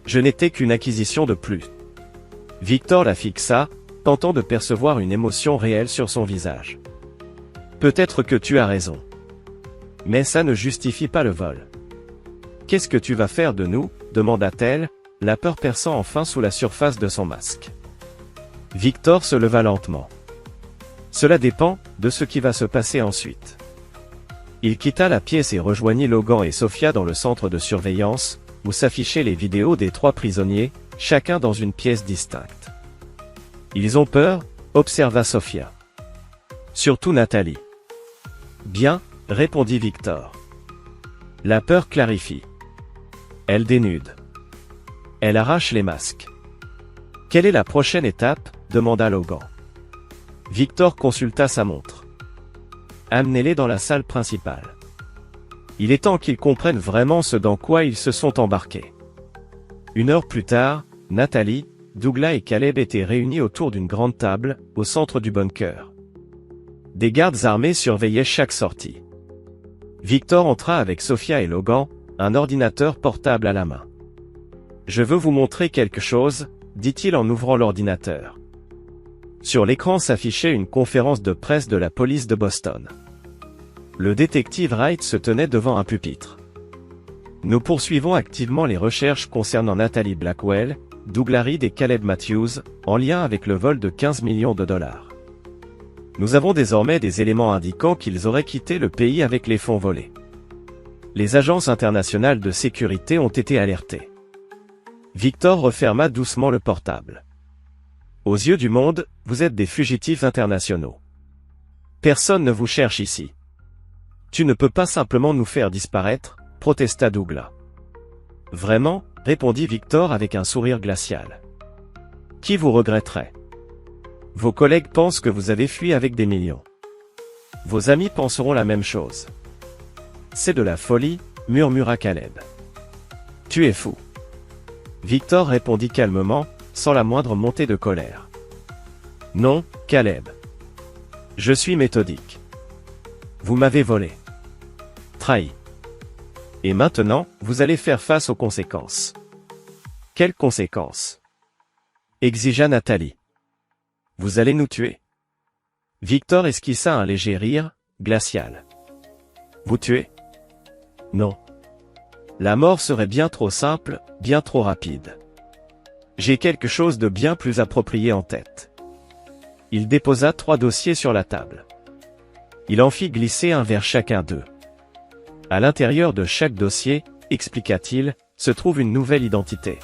Je n'étais qu'une acquisition de plus. Victor la fixa, tentant de percevoir une émotion réelle sur son visage. Peut-être que tu as raison. Mais ça ne justifie pas le vol. Qu'est-ce que tu vas faire de nous? Demanda-t-elle, la peur perçant enfin sous la surface de son masque. Victor se leva lentement. Cela dépend, de ce qui va se passer ensuite. Il quitta la pièce et rejoignit Logan et Sofia dans le centre de surveillance, où s'affichaient les vidéos des 3 prisonniers, chacun dans une pièce distincte. Ils ont peur, observa Sofia. Surtout Nathalie. Bien, répondit Victor. La peur clarifie. Elle dénude. Elle arrache les masques. Quelle est la prochaine étape? Demanda Logan. Victor consulta sa montre. Amenez-les dans la salle principale. Il est temps qu'ils comprennent vraiment ce dans quoi ils se sont embarqués. 1 heure plus tard, Nathalie, Douglas et Caleb étaient réunis autour d'une grande table, au centre du bunker. Des gardes armés surveillaient chaque sortie. Victor entra avec Sofia et Logan, un ordinateur portable à la main. « Je veux vous montrer quelque chose », dit-il en ouvrant l'ordinateur. Sur l'écran s'affichait une conférence de presse de la police de Boston. Le détective Wright se tenait devant un pupitre. « Nous poursuivons activement les recherches concernant Nathalie Blackwell, Douglas Reed et Caleb Matthews, en lien avec le vol de 15 millions de dollars. Nous avons désormais des éléments indiquant qu'ils auraient quitté le pays avec les fonds volés. Les agences internationales de sécurité ont été alertées. » Victor referma doucement le portable. « Aux yeux du monde, vous êtes des fugitifs internationaux. Personne ne vous cherche ici. Tu ne peux pas simplement nous faire disparaître, protesta Douglas. « Vraiment ?» répondit Victor avec un sourire glacial. « Qui vous regretterait? Vos collègues pensent que vous avez fui avec des millions. Vos amis penseront la même chose. C'est de la folie, murmura Caleb. Tu es fou. Victor répondit calmement, sans la moindre montée de colère. Non, Caleb. Je suis méthodique. Vous m'avez volé. Trahi. Et maintenant, vous allez faire face aux conséquences. Quelles conséquences? Exigea Nathalie. Vous allez nous tuer. Victor esquissa un léger rire, glacial. Vous tuer? Non. La mort serait bien trop simple, bien trop rapide. J'ai quelque chose de bien plus approprié en tête. Il déposa 3 dossiers sur la table. Il en fit glisser un vers chacun d'eux. À l'intérieur de chaque dossier, expliqua-t-il, se trouve une nouvelle identité.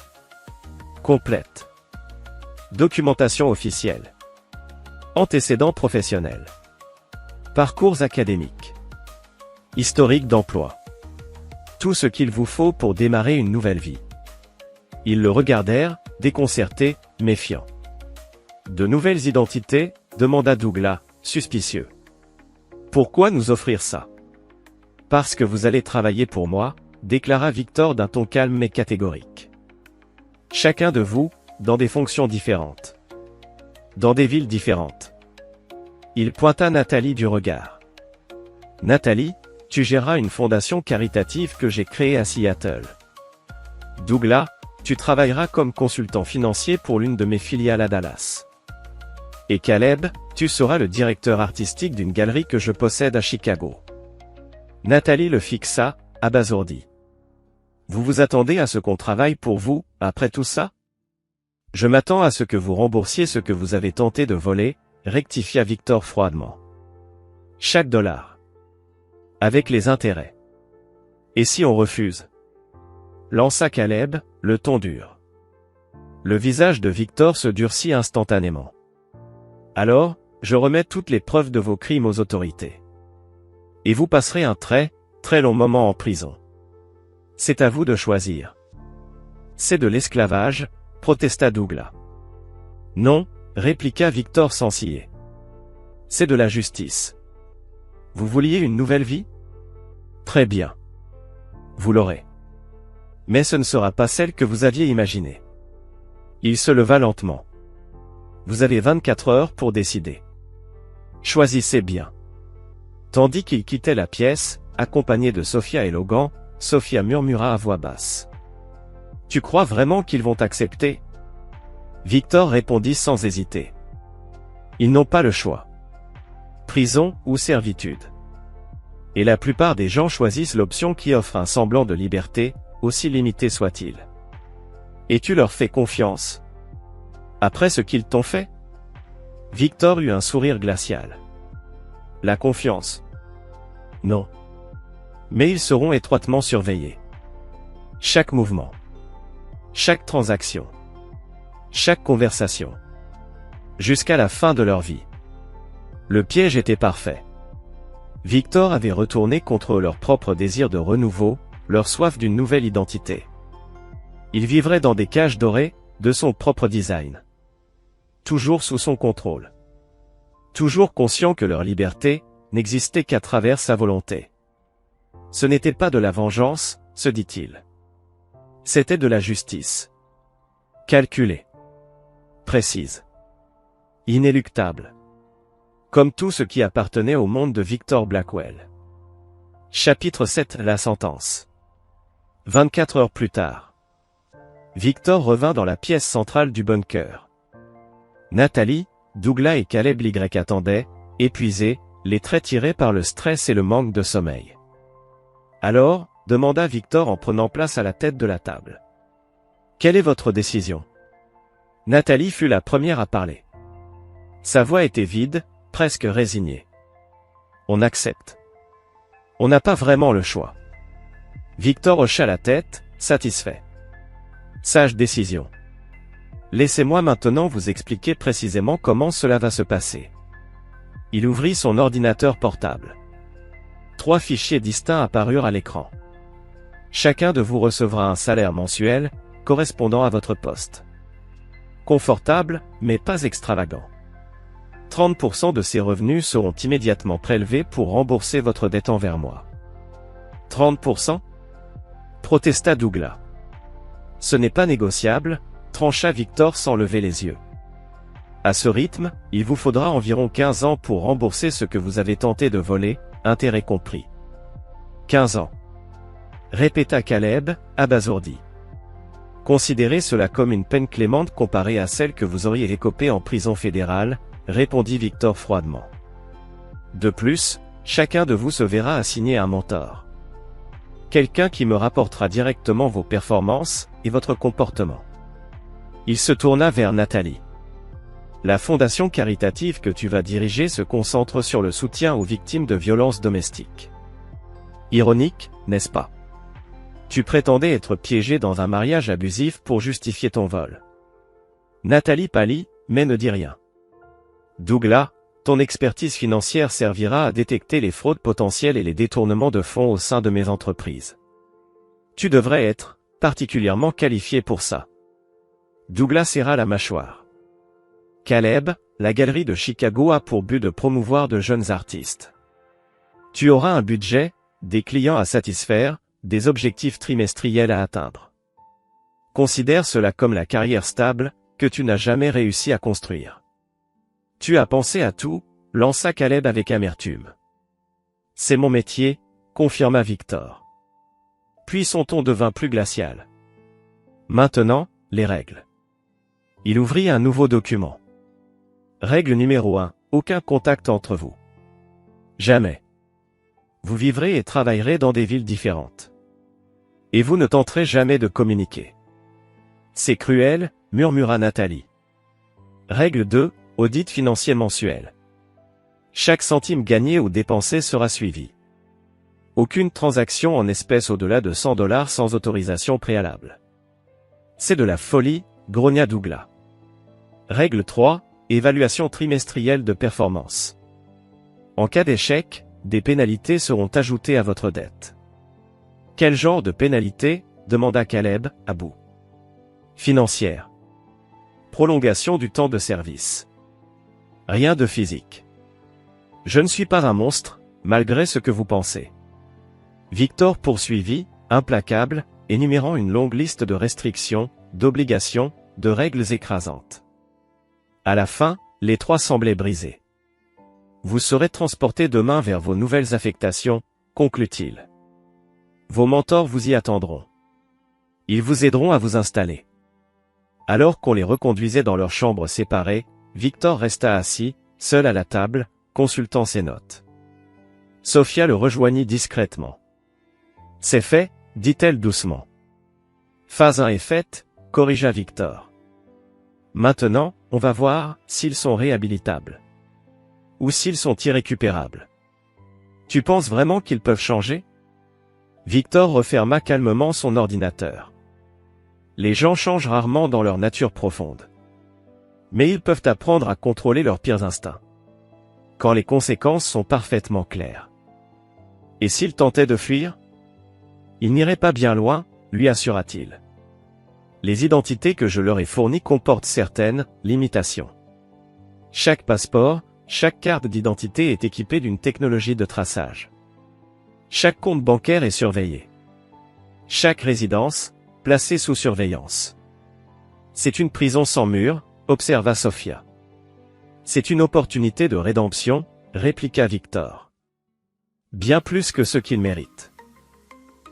Complète. Documentation officielle. Antécédents professionnels. Parcours académiques. Historique d'emploi. Tout ce qu'il vous faut pour démarrer une nouvelle vie. Ils le regardèrent, déconcertés, méfiants. De nouvelles identités? Demanda Douglas, suspicieux. Pourquoi nous offrir ça? Parce que vous allez travailler pour moi, déclara Victor d'un ton calme mais catégorique. Chacun de vous, dans des fonctions différentes. Dans des villes différentes. Il pointa Nathalie du regard. Nathalie, tu géreras une fondation caritative que j'ai créée à Seattle. Douglas, tu travailleras comme consultant financier pour l'une de mes filiales à Dallas. Et Caleb, tu seras le directeur artistique d'une galerie que je possède à Chicago. Nathalie le fixa, abasourdie. Vous vous attendez à ce qu'on travaille pour vous, après tout ça? Je m'attends à ce que vous remboursiez ce que vous avez tenté de voler, rectifia Victor froidement. Chaque dollar. Avec les intérêts. Et si on refuse? Lança Caleb, le ton dur. Le visage de Victor se durcit instantanément. Alors, je remets toutes les preuves de vos crimes aux autorités. Et vous passerez un très long moment en prison. C'est à vous de choisir. C'est de l'esclavage, protesta Douglas. Non, répliqua Victor sans ciller. C'est de la justice. Vous vouliez une nouvelle vie? Très bien. Vous l'aurez. Mais ce ne sera pas celle que vous aviez imaginée. Il se leva lentement. Vous avez 24 heures pour décider. Choisissez bien. Tandis qu'il quittait la pièce, accompagné de Sofia et Logan, Sofia murmura à voix basse. Tu crois vraiment qu'ils vont accepter? Victor répondit sans hésiter. Ils n'ont pas le choix. Prison ou servitude. Et la plupart des gens choisissent l'option qui offre un semblant de liberté, aussi limité soit-il. Et tu leur fais confiance? Après ce qu'ils t'ont fait? Victor eut un sourire glacial. La confiance. Non. Mais ils seront étroitement surveillés. Chaque mouvement. Chaque transaction. Chaque conversation. Jusqu'à la fin de leur vie. Le piège était parfait. Victor avait retourné contre leur propre désir de renouveau, leur soif d'une nouvelle identité. Il vivrait dans des cages dorées, de son propre design. Toujours sous son contrôle. Toujours conscient que leur liberté n'existait qu'à travers sa volonté. Ce n'était pas de la vengeance, se dit-il. C'était de la justice. Calculée. Précise. Inéluctable. Comme tout ce qui appartenait au monde de Victor Blackwell. Chapitre 7 La sentence. 24 heures plus tard. Victor revint dans la pièce centrale du bunker. Nathalie, Douglas et Caleb Y attendaient, épuisés, les traits tirés par le stress et le manque de sommeil. Alors, demanda Victor en prenant place à la tête de la table. Quelle est votre décision? Nathalie fut la première à parler. Sa voix était vide, presque résignée. On accepte. On n'a pas vraiment le choix. Victor hocha la tête, satisfait. Sage décision. Laissez-moi maintenant vous expliquer précisément comment cela va se passer. Il ouvrit son ordinateur portable. 3 fichiers distincts apparurent à l'écran. Chacun de vous recevra un salaire mensuel, correspondant à votre poste. Confortable, mais pas extravagant. 30% de ces revenus seront immédiatement prélevés pour rembourser votre dette envers moi. 30%? Protesta Douglas. Ce n'est pas négociable, trancha Victor sans lever les yeux. À ce rythme, il vous faudra environ 15 ans pour rembourser ce que vous avez tenté de voler, intérêts compris. 15 ans. Répéta Caleb, abasourdi. Considérez cela comme une peine clémente comparée à celle que vous auriez écopée en prison fédérale, répondit Victor froidement. De plus, chacun de vous se verra assigner un mentor. Quelqu'un qui me rapportera directement vos performances et votre comportement. Il se tourna vers Nathalie. La fondation caritative que tu vas diriger se concentre sur le soutien aux victimes de violences domestiques. Ironique, n'est-ce pas? Tu prétendais être piégé dans un mariage abusif pour justifier ton vol. Nathalie pâlit, mais ne dit rien. Douglas, ton expertise financière servira à détecter les fraudes potentielles et les détournements de fonds au sein de mes entreprises. Tu devrais être particulièrement qualifié pour ça. Douglas serra la mâchoire. Caleb, la galerie de Chicago a pour but de promouvoir de jeunes artistes. Tu auras un budget, des clients à satisfaire, des objectifs trimestriels à atteindre. Considère cela comme la carrière stable que tu n'as jamais réussi à construire. Tu as pensé à tout, lança Caleb avec amertume. C'est mon métier, confirma Victor. Puis son ton devint plus glacial. Maintenant, les règles. Il ouvrit un nouveau document. Règle numéro 1, aucun contact entre vous. Jamais. Vous vivrez et travaillerez dans des villes différentes. Et vous ne tenterez jamais de communiquer. C'est cruel, murmura Nathalie. Règle 2, audit financier mensuel. Chaque centime gagné ou dépensé sera suivi. Aucune transaction en espèces au-delà de $100 sans autorisation préalable. C'est de la folie, grogna Douglas. Règle 3, évaluation trimestrielle de performance. En cas d'échec, des pénalités seront ajoutées à votre dette. Quel genre de pénalités? Demanda Caleb, à bout. Financière. Prolongation du temps de service. Rien de physique. Je ne suis pas un monstre, malgré ce que vous pensez. Victor poursuivit, implacable, énumérant une longue liste de restrictions, d'obligations, de règles écrasantes. À la fin, les 3 semblaient brisés. Vous serez transportés demain vers vos nouvelles affectations, conclut-il. Vos mentors vous y attendront. Ils vous aideront à vous installer. Alors qu'on les reconduisait dans leurs chambres séparées, Victor resta assis, seul à la table, consultant ses notes. Sophia le rejoignit discrètement. C'est fait, dit-elle doucement. Phase 1 est faite, corrigea Victor. Maintenant, on va voir s'ils sont réhabilitables. Ou s'ils sont irrécupérables. Tu penses vraiment qu'ils peuvent changer? Victor referma calmement son ordinateur. Les gens changent rarement dans leur nature profonde. Mais ils peuvent apprendre à contrôler leurs pires instincts. Quand les conséquences sont parfaitement claires. Et s'ils tentaient de fuir? Ils n'iraient pas bien loin, lui assura-t-il. Les identités que je leur ai fournies comportent certaines limitations. Chaque passeport, chaque carte d'identité est équipée d'une technologie de traçage. Chaque compte bancaire est surveillé. Chaque résidence, placée sous surveillance. C'est une prison sans mur, observa Sophia. C'est une opportunité de rédemption, répliqua Victor. Bien plus que ce qu'il mérite.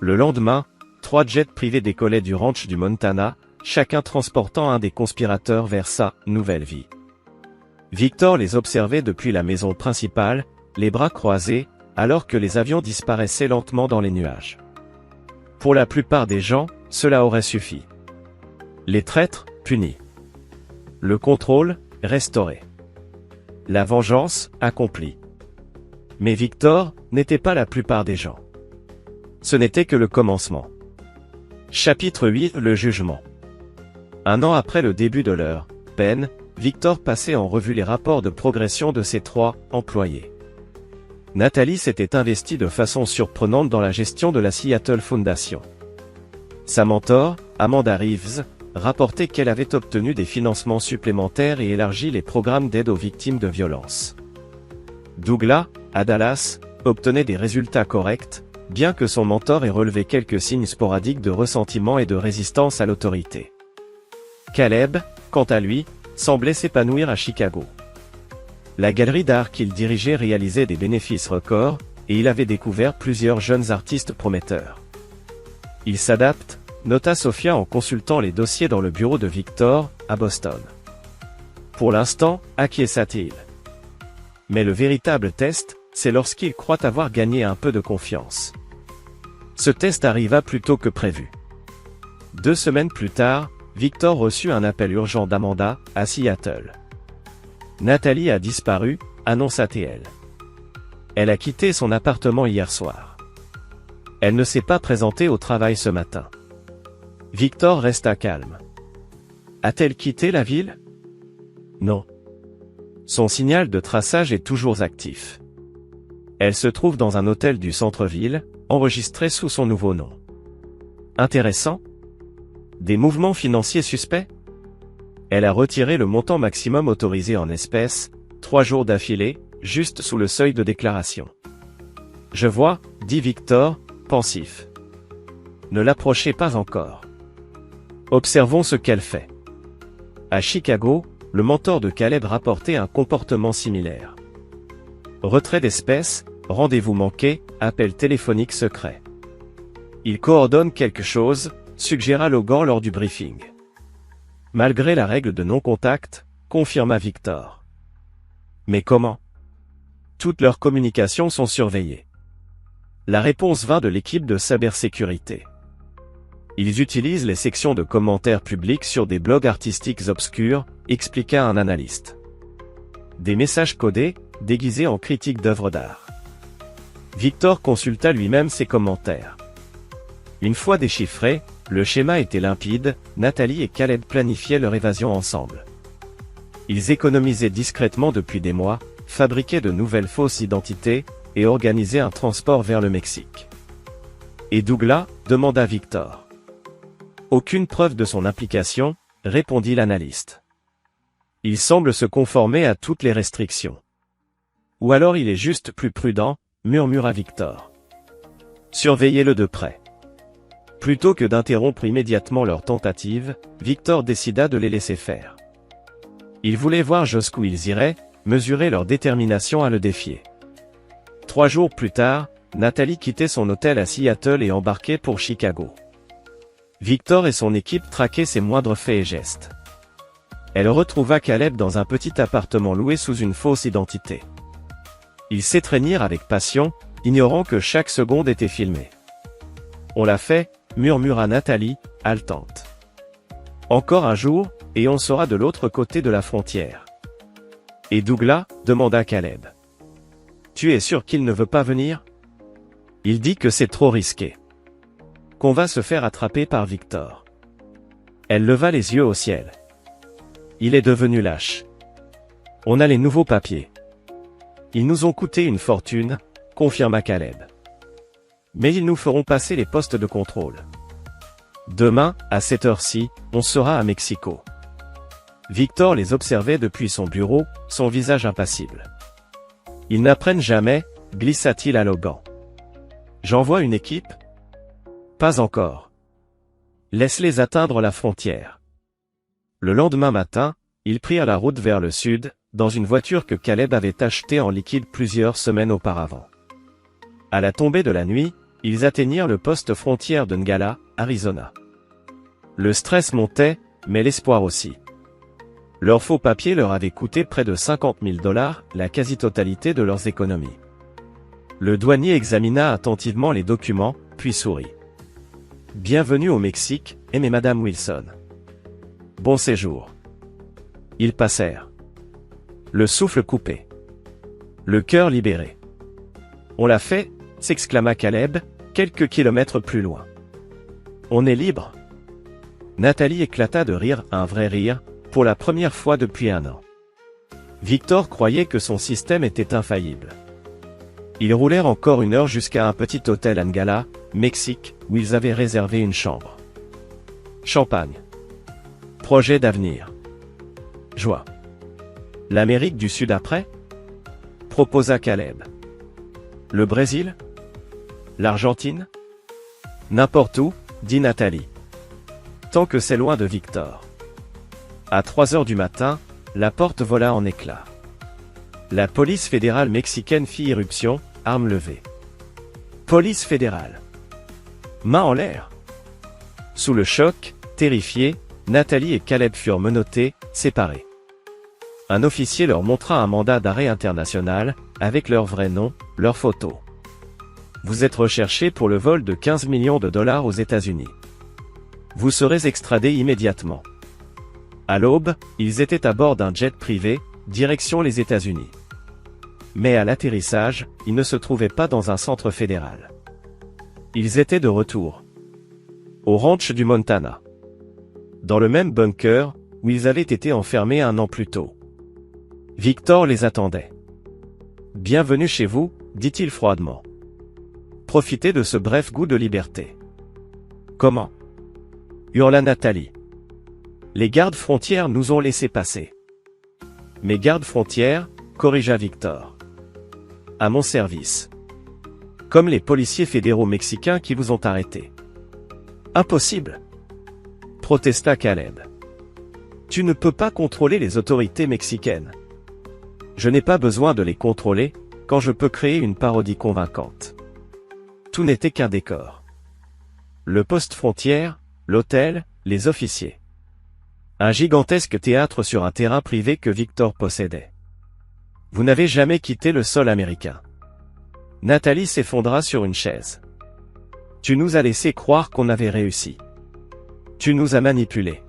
Le lendemain, 3 jets privés décollaient du ranch du Montana, chacun transportant un des conspirateurs vers sa nouvelle vie. Victor les observait depuis la maison principale, les bras croisés, alors que les avions disparaissaient lentement dans les nuages. Pour la plupart des gens, cela aurait suffi. Les traîtres, punis. Le contrôle, restauré. La vengeance, accomplie. Mais Victor n'était pas la plupart des gens. Ce n'était que le commencement. Chapitre 8 Le jugement. Un an après le début de leur peine, Victor passait en revue les rapports de progression de ses 3 employés. Nathalie s'était investie de façon surprenante dans la gestion de la Seattle Foundation. Sa mentor, Amanda Reeves, rapportait qu'elle avait obtenu des financements supplémentaires et élargi les programmes d'aide aux victimes de violences. Douglas, à Dallas, obtenait des résultats corrects, bien que son mentor ait relevé quelques signes sporadiques de ressentiment et de résistance à l'autorité. Caleb, quant à lui, semblait s'épanouir à Chicago. La galerie d'art qu'il dirigeait réalisait des bénéfices records, et il avait découvert plusieurs jeunes artistes prometteurs. Il s'adapte, nota Sophia en consultant les dossiers dans le bureau de Victor, à Boston. Pour l'instant, acquiesça-t-il. Mais le véritable test, c'est lorsqu'il croit avoir gagné un peu de confiance. Ce test arriva plus tôt que prévu. 2 semaines plus tard, Victor reçut un appel urgent d'Amanda, à Seattle. Nathalie a disparu, annonça-t-elle. Elle a quitté son appartement hier soir. Elle ne s'est pas présentée au travail ce matin. Victor resta calme. A-t-elle quitté la ville? Non. Son signal de traçage est toujours actif. Elle se trouve dans un hôtel du centre-ville, enregistré sous son nouveau nom. Intéressant? Des mouvements financiers suspects? Elle a retiré le montant maximum autorisé en espèces, 3 jours d'affilée, juste sous le seuil de déclaration. Je vois, dit Victor, pensif. Ne l'approchez pas encore. Observons ce qu'elle fait. À Chicago, le mentor de Caleb rapportait un comportement similaire. Retrait d'espèces, rendez-vous manqué, appel téléphonique secret. Il coordonne quelque chose, suggéra Logan lors du briefing. Malgré la règle de non-contact, confirma Victor. Mais comment? Toutes leurs communications sont surveillées. La réponse vint de l'équipe de cybersécurité. Ils utilisent les sections de commentaires publics sur des blogs artistiques obscurs, expliqua un analyste. Des messages codés, déguisés en critiques d'œuvres d'art. Victor consulta lui-même ses commentaires. Une fois déchiffré, le schéma était limpide, Nathalie et Caleb planifiaient leur évasion ensemble. Ils économisaient discrètement depuis des mois, fabriquaient de nouvelles fausses identités, et organisaient un transport vers le Mexique. Et Douglas? Demanda Victor. Aucune preuve de son implication, répondit l'analyste. Il semble se conformer à toutes les restrictions. Ou alors il est juste plus prudent, murmura Victor. Surveillez-le de près. Plutôt que d'interrompre immédiatement leur tentative, Victor décida de les laisser faire. Il voulait voir jusqu'où ils iraient, mesurer leur détermination à le défier. 3 jours plus tard, Nathalie quittait son hôtel à Seattle et embarquait pour Chicago. Victor et son équipe traquaient ses moindres faits et gestes. Elle retrouva Caleb dans un petit appartement loué sous une fausse identité. Ils s'étreignirent avec passion, ignorant que chaque seconde était filmée. On l'a fait, murmura Nathalie, haletante. Encore un jour, et on sera de l'autre côté de la frontière. Et Douglas? Demanda Caleb. Tu es sûr qu'il ne veut pas venir? Il dit que c'est trop risqué. Qu'on va se faire attraper par Victor. Elle leva les yeux au ciel. Il est devenu lâche. On a les nouveaux papiers. Ils nous ont coûté une fortune, confirma Caleb. Mais ils nous feront passer les postes de contrôle. Demain, à cette heure-ci, on sera à Mexico. Victor les observait depuis son bureau, son visage impassible. Ils n'apprennent jamais, glissa-t-il à Logan. J'envoie une équipe? Pas encore. Laisse-les atteindre la frontière. Le lendemain matin, ils prirent la route vers le sud, dans une voiture que Caleb avait achetée en liquide plusieurs semaines auparavant. À la tombée de la nuit, ils atteignirent le poste frontière de Ngala, Arizona. Le stress montait, mais l'espoir aussi. Leurs faux papiers leur avaient coûté près de 50 000 $, la quasi-totalité de leurs économies. Le douanier examina attentivement les documents, puis sourit. Bienvenue au Mexique, aimait Madame Wilson. Bon séjour. Ils passèrent. Le souffle coupé. Le cœur libéré. On l'a fait, s'exclama Caleb, quelques kilomètres plus loin. On est libre. Nathalie éclata de rire, un vrai rire, pour la première fois depuis 1 an. Victor croyait que son système était infaillible. Ils roulèrent encore 1 heure jusqu'à un petit hôtel à Ngala, Mexique, où ils avaient réservé une chambre. Champagne. Projet d'avenir. Joie. L'Amérique du Sud après? Proposa Caleb. Le Brésil? L'Argentine? N'importe où, dit Nathalie. Tant que c'est loin de Victor. À 3 heures du matin, la porte vola en éclats. La police fédérale mexicaine fit irruption, armes levées. Police fédérale. Main en l'air. Sous le choc, terrifiés, Nathalie et Caleb furent menottés, séparés. Un officier leur montra un mandat d'arrêt international, avec leur vrai nom, leurs photos. Vous êtes recherchés pour le vol de 15 millions de $ aux États-Unis. Vous serez extradés immédiatement. À l'aube, ils étaient à bord d'un jet privé, direction les États-Unis. Mais à l'atterrissage, ils ne se trouvaient pas dans un centre fédéral. Ils étaient de retour. Au ranch du Montana. Dans le même bunker, où ils avaient été enfermés 1 an plus tôt. Victor les attendait. Bienvenue chez vous, dit-il froidement. Profitez de ce bref goût de liberté. Comment? Hurla Nathalie. Les gardes frontières nous ont laissé passer. Mes gardes frontières, corrigea Victor. À mon service. Comme les policiers fédéraux mexicains qui vous ont arrêté. Impossible. Protesta Caleb. Tu ne peux pas contrôler les autorités mexicaines. Je n'ai pas besoin de les contrôler, quand je peux créer une parodie convaincante. Tout n'était qu'un décor. Le poste frontière, l'hôtel, les officiers. Un gigantesque théâtre sur un terrain privé que Victor possédait. Vous n'avez jamais quitté le sol américain. Nathalie s'effondra sur une chaise. Tu nous as laissé croire qu'on avait réussi. Tu nous as manipulés.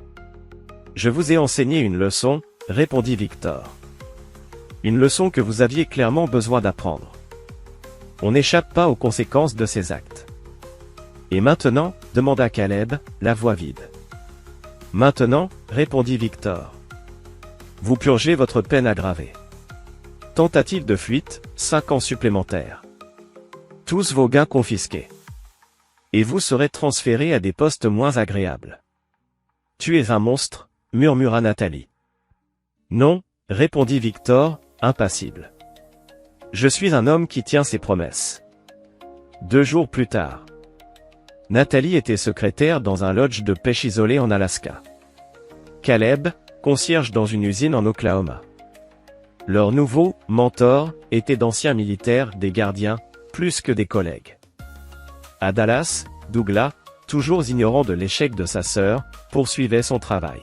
Je vous ai enseigné une leçon, répondit Victor. Une leçon que vous aviez clairement besoin d'apprendre. On n'échappe pas aux conséquences de ces actes. Et maintenant, demanda Caleb, la voix vide. Maintenant, répondit Victor. Vous purgez votre peine aggravée. Tentative de fuite, 5 ans supplémentaires. Tous vos gains confisqués. Et vous serez transférés à des postes moins agréables. Tu es un monstre, murmura Nathalie. Non, répondit Victor, impassible. Je suis un homme qui tient ses promesses. 2 jours plus tard. Nathalie était secrétaire dans un lodge de pêche isolé en Alaska. Caleb, concierge dans une usine en Oklahoma. Leur nouveau mentor était d'anciens militaires, des gardiens, plus que des collègues. À Dallas, Douglas, toujours ignorant de l'échec de sa sœur, poursuivait son travail.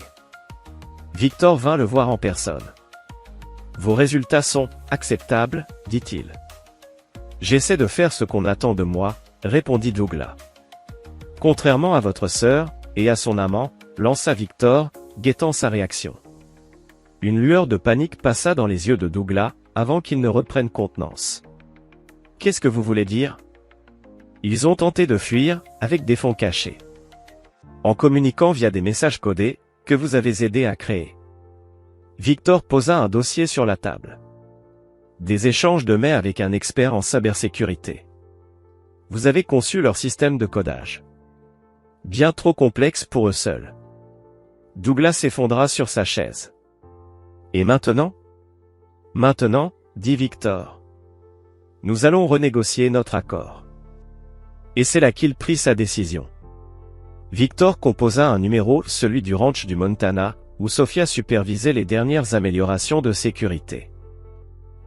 Victor vint le voir en personne. Vos résultats sont acceptables, dit-il. J'essaie de faire ce qu'on attend de moi, répondit Douglas. Contrairement à votre sœur, et à son amant, lança Victor, guettant sa réaction. Une lueur de panique passa dans les yeux de Douglas, avant qu'il ne reprenne contenance. Qu'est-ce que vous voulez dire? Ils ont tenté de fuir, avec des fonds cachés. En communiquant via des messages codés, que vous avez aidé à créer. Victor posa un dossier sur la table. Des échanges de mails avec un expert en cybersécurité. Vous avez conçu leur système de codage. Bien trop complexe pour eux seuls. Douglas s'effondra sur sa chaise. Et maintenant? Maintenant, dit Victor. Nous allons renégocier notre accord. Et c'est là qu'il prit sa décision. Victor composa un numéro, celui du ranch du Montana, où Sophia supervisait les dernières améliorations de sécurité.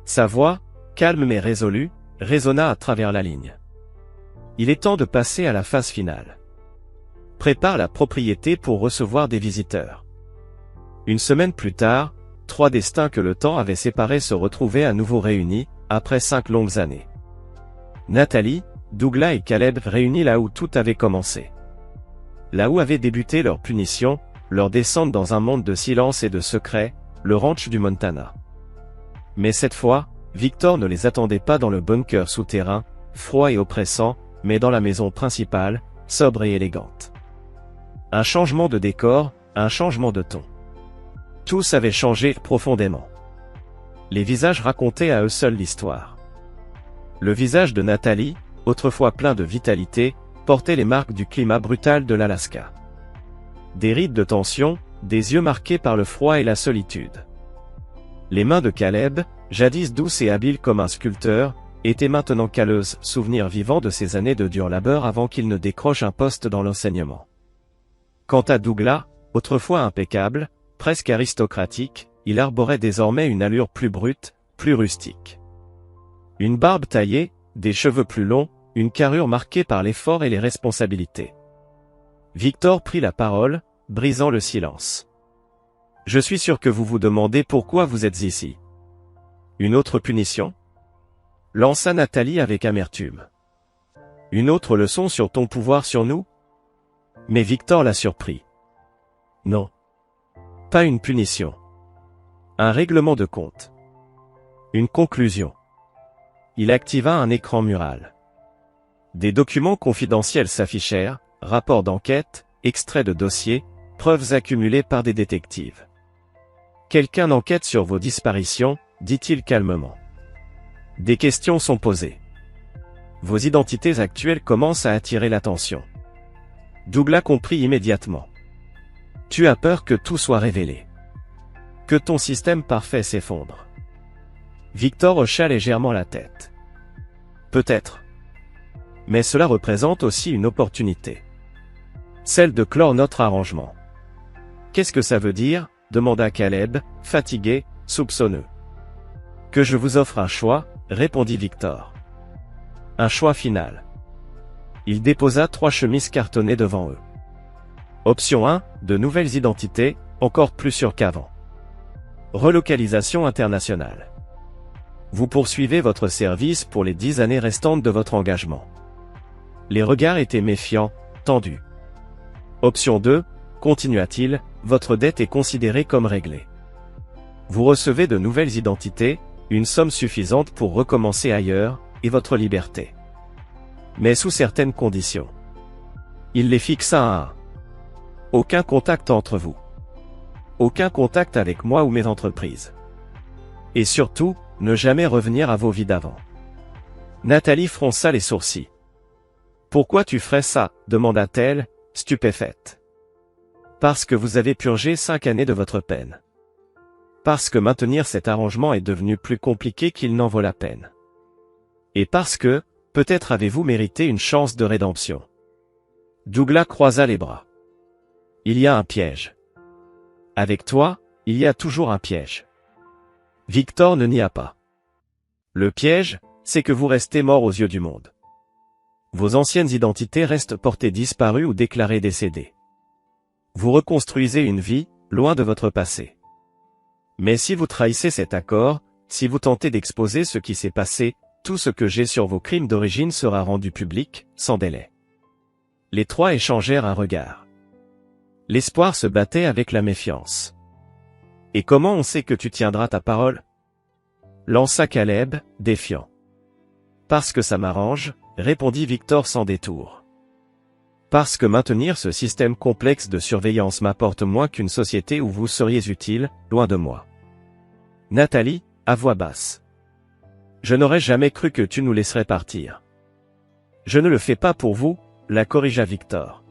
Sa voix, calme mais résolue, résonna à travers la ligne. Il est temps de passer à la phase finale. Prépare la propriété pour recevoir des visiteurs. Une semaine plus tard, 3 destins que le temps avait séparés se retrouvaient à nouveau réunis, après 5 longues années. Nathalie, Douglas et Caleb réunis là où tout avait commencé. Là où avait débuté leur punition, leur descente dans un monde de silence et de secrets, le ranch du Montana. Mais cette fois, Victor ne les attendait pas dans le bunker souterrain, froid et oppressant, mais dans la maison principale, sobre et élégante. Un changement de décor, un changement de ton. Tous avaient changé profondément. Les visages racontaient à eux seuls l'histoire. Le visage de Nathalie, autrefois plein de vitalité, portait les marques du climat brutal de l'Alaska. Des rides de tension, des yeux marqués par le froid et la solitude. Les mains de Caleb, jadis douces et habiles comme un sculpteur, étaient maintenant calleuses, souvenir vivant de ces années de dur labeur avant qu'il ne décroche un poste dans l'enseignement. Quant à Douglas, autrefois impeccable, presque aristocratique, il arborait désormais une allure plus brute, plus rustique. Une barbe taillée, des cheveux plus longs, une carrure marquée par l'effort et les responsabilités. Victor prit la parole, brisant le silence. « Je suis sûr que vous vous demandez pourquoi vous êtes ici. Une autre punition ?» lança Nathalie avec amertume. « Une autre leçon sur ton pouvoir sur nous ?» Mais Victor la surprit. « Non. Pas une punition. Un règlement de compte. Une conclusion. » Il activa un écran mural. Des documents confidentiels s'affichèrent, rapports d'enquête, extraits de dossiers, preuves accumulées par des détectives. « Quelqu'un enquête sur vos disparitions, dit-il calmement. Des questions sont posées. Vos identités actuelles commencent à attirer l'attention. » Douglas comprit immédiatement. « Tu as peur que tout soit révélé. Que ton système parfait s'effondre. » Victor hocha légèrement la tête. « Peut-être. Mais cela représente aussi une opportunité. Celle de clore notre arrangement. » « Qu'est-ce que ça veut dire ?» demanda Caleb, fatigué, soupçonneux. « Que je vous offre un choix, » répondit Victor. « Un choix final. » Il déposa 3 chemises cartonnées devant eux. Option 1, de nouvelles identités, encore plus sûres qu'avant. Relocalisation internationale. Vous poursuivez votre service pour les 10 années restantes de votre engagement. Les regards étaient méfiants, tendus. Option 2, continua-t-il, votre dette est considérée comme réglée. Vous recevez de nouvelles identités, une somme suffisante pour recommencer ailleurs, et votre liberté. Mais sous certaines conditions. Il les fixa à 1. Aucun contact entre vous. Aucun contact avec moi ou mes entreprises. Et surtout, ne jamais revenir à vos vies d'avant. Nathalie fronça les sourcils. « Pourquoi tu ferais ça ?» demanda-t-elle, stupéfaite. « Parce que vous avez purgé 5 années de votre peine. Parce que maintenir cet arrangement est devenu plus compliqué qu'il n'en vaut la peine. Et parce que, peut-être avez-vous mérité une chance de rédemption. » Douglas croisa les bras. « Il y a un piège. Avec toi, il y a toujours un piège. » Victor ne nia pas. « Le piège, c'est que vous restez mort aux yeux du monde. Vos anciennes identités restent portées disparues ou déclarées décédées. Vous reconstruisez une vie, loin de votre passé. Mais si vous trahissez cet accord, si vous tentez d'exposer ce qui s'est passé, tout ce que j'ai sur vos crimes d'origine sera rendu public, sans délai. » Les 3 échangèrent un regard. L'espoir se battait avec la méfiance. « Et comment on sait que tu tiendras ta parole ?» lança Caleb, défiant. « Parce que ça m'arrange, répondit Victor sans détour. Parce que maintenir ce système complexe de surveillance m'apporte moins qu'une société où vous seriez utile, loin de moi. Nathalie, à voix basse. Je n'aurais jamais cru que tu nous laisserais partir. Je ne le fais pas pour vous, la corrigea Victor.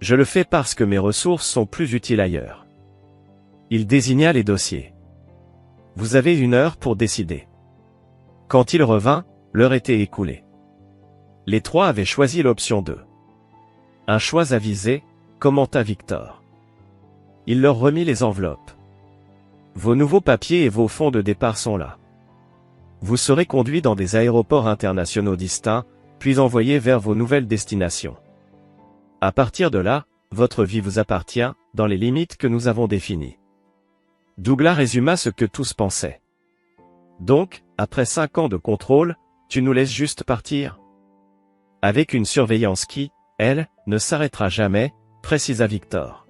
Je le fais parce que mes ressources sont plus utiles ailleurs. Il désigna les dossiers. Vous avez 1 heure pour décider. Quand il revint, l'heure était écoulée. Les 3 avaient choisi l'option 2. Un choix avisé, commenta Victor. Il leur remit les enveloppes. Vos nouveaux papiers et vos fonds de départ sont là. Vous serez conduits dans des aéroports internationaux distincts, puis envoyés vers vos nouvelles destinations. À partir de là, votre vie vous appartient, dans les limites que nous avons définies. Douglas résuma ce que tous pensaient. Donc, après 5 ans de contrôle, tu nous laisses juste partir? Avec une surveillance qui, elle, ne s'arrêtera jamais, précisa Victor.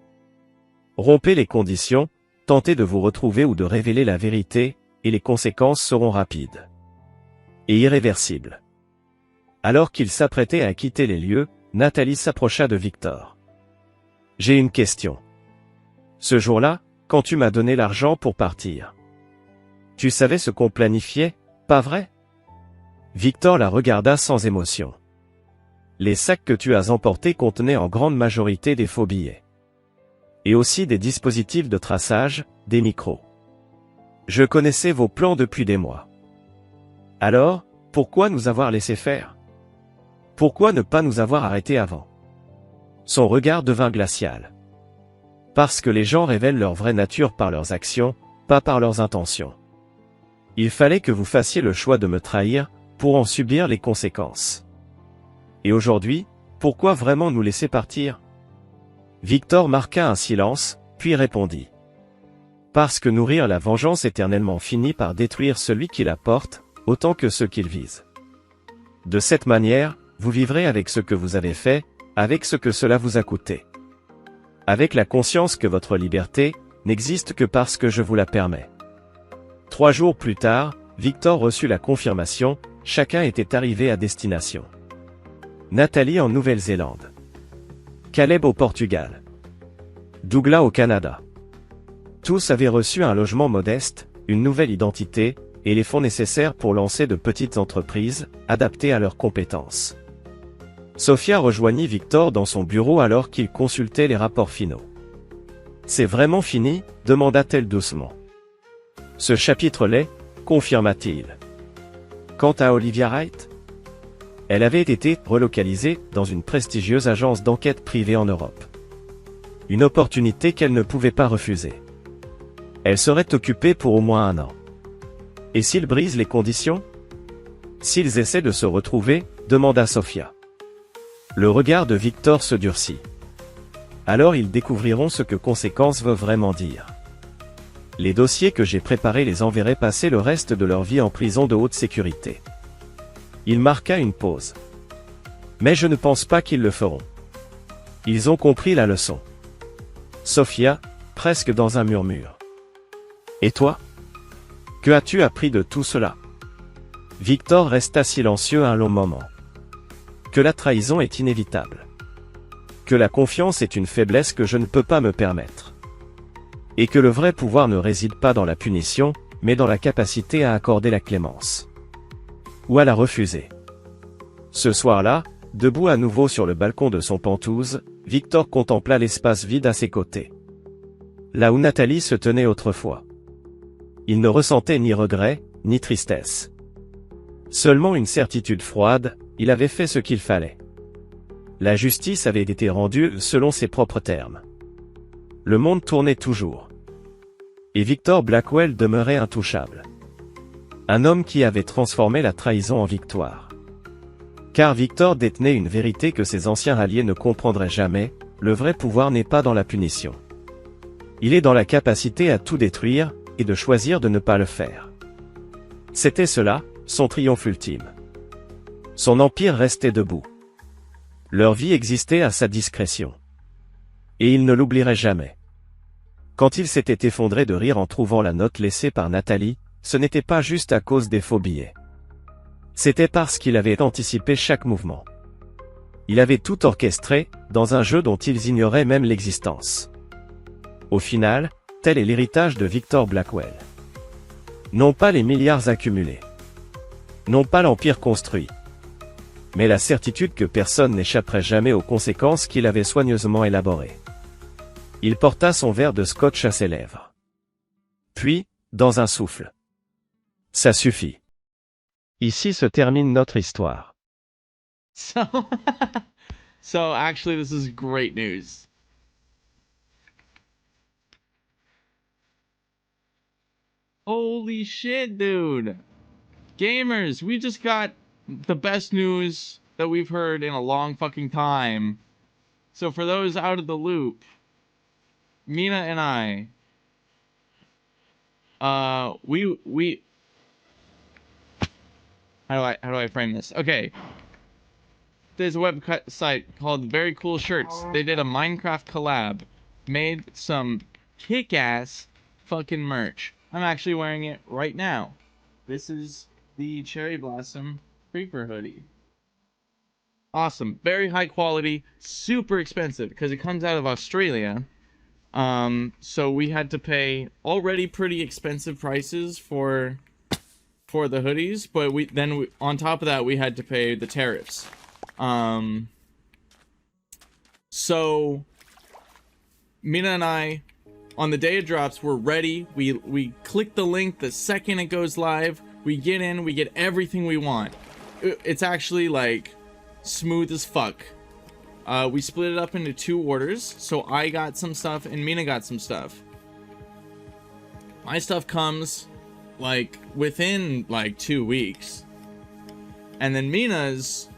Rompez les conditions, tentez de vous retrouver ou de révéler la vérité, et les conséquences seront rapides et irréversibles. Alors qu'il s'apprêtait à quitter les lieux, Nathalie s'approcha de Victor. J'ai une question. Ce jour-là, quand tu m'as donné l'argent pour partir, tu savais ce qu'on planifiait, pas vrai? Victor la regarda sans émotion. Les sacs que tu as emportés contenaient en grande majorité des faux billets. Et aussi des dispositifs de traçage, des micros. Je connaissais vos plans depuis des mois. Alors, pourquoi nous avoir laissé faire? Pourquoi ne pas nous avoir arrêtés avant? Son regard devint glacial. Parce que les gens révèlent leur vraie nature par leurs actions, pas par leurs intentions. Il fallait que vous fassiez le choix de me trahir, pour en subir les conséquences. Et aujourd'hui, pourquoi vraiment nous laisser partir? Victor marqua un silence, puis répondit. Parce que nourrir la vengeance éternellement finit par détruire celui qui la porte, autant que ceux qu'il vise. De cette manière, vous vivrez avec ce que vous avez fait, avec ce que cela vous a coûté. Avec la conscience que votre liberté n'existe que parce que je vous la permets. 3 jours plus tard, Victor reçut la confirmation, chacun était arrivé à destination. Nathalie en Nouvelle-Zélande. Caleb au Portugal. Douglas au Canada. Tous avaient reçu un logement modeste, une nouvelle identité, et les fonds nécessaires pour lancer de petites entreprises, adaptées à leurs compétences. Sophia rejoignit Victor dans son bureau alors qu'il consultait les rapports finaux. « C'est vraiment fini ?» demanda-t-elle doucement. « Ce chapitre l'est » confirma-t-il. Quant à Olivia Wright, elle avait été relocalisée dans une prestigieuse agence d'enquête privée en Europe. Une opportunité qu'elle ne pouvait pas refuser. Elle serait occupée pour au moins 1 an. Et s'ils brisent les conditions? S'ils essaient de se retrouver, demanda Sophia. Le regard de Victor se durcit. Alors ils découvriront ce que conséquences veut vraiment dire. Les dossiers que j'ai préparés les enverraient passer le reste de leur vie en prison de haute sécurité. Il marqua une pause. Mais je ne pense pas qu'ils le feront. Ils ont compris la leçon. Sophia, presque dans un murmure. Et toi? Que as-tu appris de tout cela? Victor resta silencieux un long moment. Que la trahison est inévitable. Que la confiance est une faiblesse que je ne peux pas me permettre. Et que le vrai pouvoir ne réside pas dans la punition, mais dans la capacité à accorder la clémence. Ou à la refuser. Ce soir-là, debout à nouveau sur le balcon de son Penthouse, Victor contempla l'espace vide à ses côtés. Là où Nathalie se tenait autrefois. Il ne ressentait ni regret, ni tristesse. Seulement une certitude froide, il avait fait ce qu'il fallait. La justice avait été rendue selon ses propres termes. Le monde tournait toujours. Et Victor Blackwell demeurait intouchable. Un homme qui avait transformé la trahison en victoire. Car Victor détenait une vérité que ses anciens alliés ne comprendraient jamais, le vrai pouvoir n'est pas dans la punition. Il est dans la capacité à tout détruire, et de choisir de ne pas le faire. C'était cela, son triomphe ultime. Son empire restait debout. Leur vie existait à sa discrétion. Et il ne l'oublierait jamais. Quand il s'était effondré de rire en trouvant la note laissée par Nathalie, ce n'était pas juste à cause des faux billets. C'était parce qu'il avait anticipé chaque mouvement. Il avait tout orchestré, dans un jeu dont ils ignoraient même l'existence. Au final, tel est l'héritage de Victor Blackwell. Non pas les milliards accumulés. Non pas l'empire construit. Mais la certitude que personne n'échapperait jamais aux conséquences qu'il avait soigneusement élaborées. Il porta son verre de scotch à ses lèvres. Puis, dans un souffle. Ça suffit. Ici se termine notre histoire. So, so actually, this is great news. Holy shit, dude. Gamers, we just got the best news that we've heard in a long fucking time. So for those out of the loop, Mina and I, we how do I frame this? Okay. There's a website called Very Cool Shirts. They did a Minecraft collab, made some kick-ass fucking merch. I'm actually wearing it right now. This is the Cherry Blossom Creeper hoodie. Awesome. Very high quality, super expensive because it comes out of Australia. So we had to pay already pretty expensive prices for the hoodies, but on top of that we had to pay the tariffs. So Mina and I, on the day it drops, we're ready. We click the link the second it goes live. We get in, we get everything we want. It's actually like smooth as fuck. We split it up into 2 orders, so I got some stuff and Mina got some stuff. My stuff comes like within like 2 weeks, and then Mina's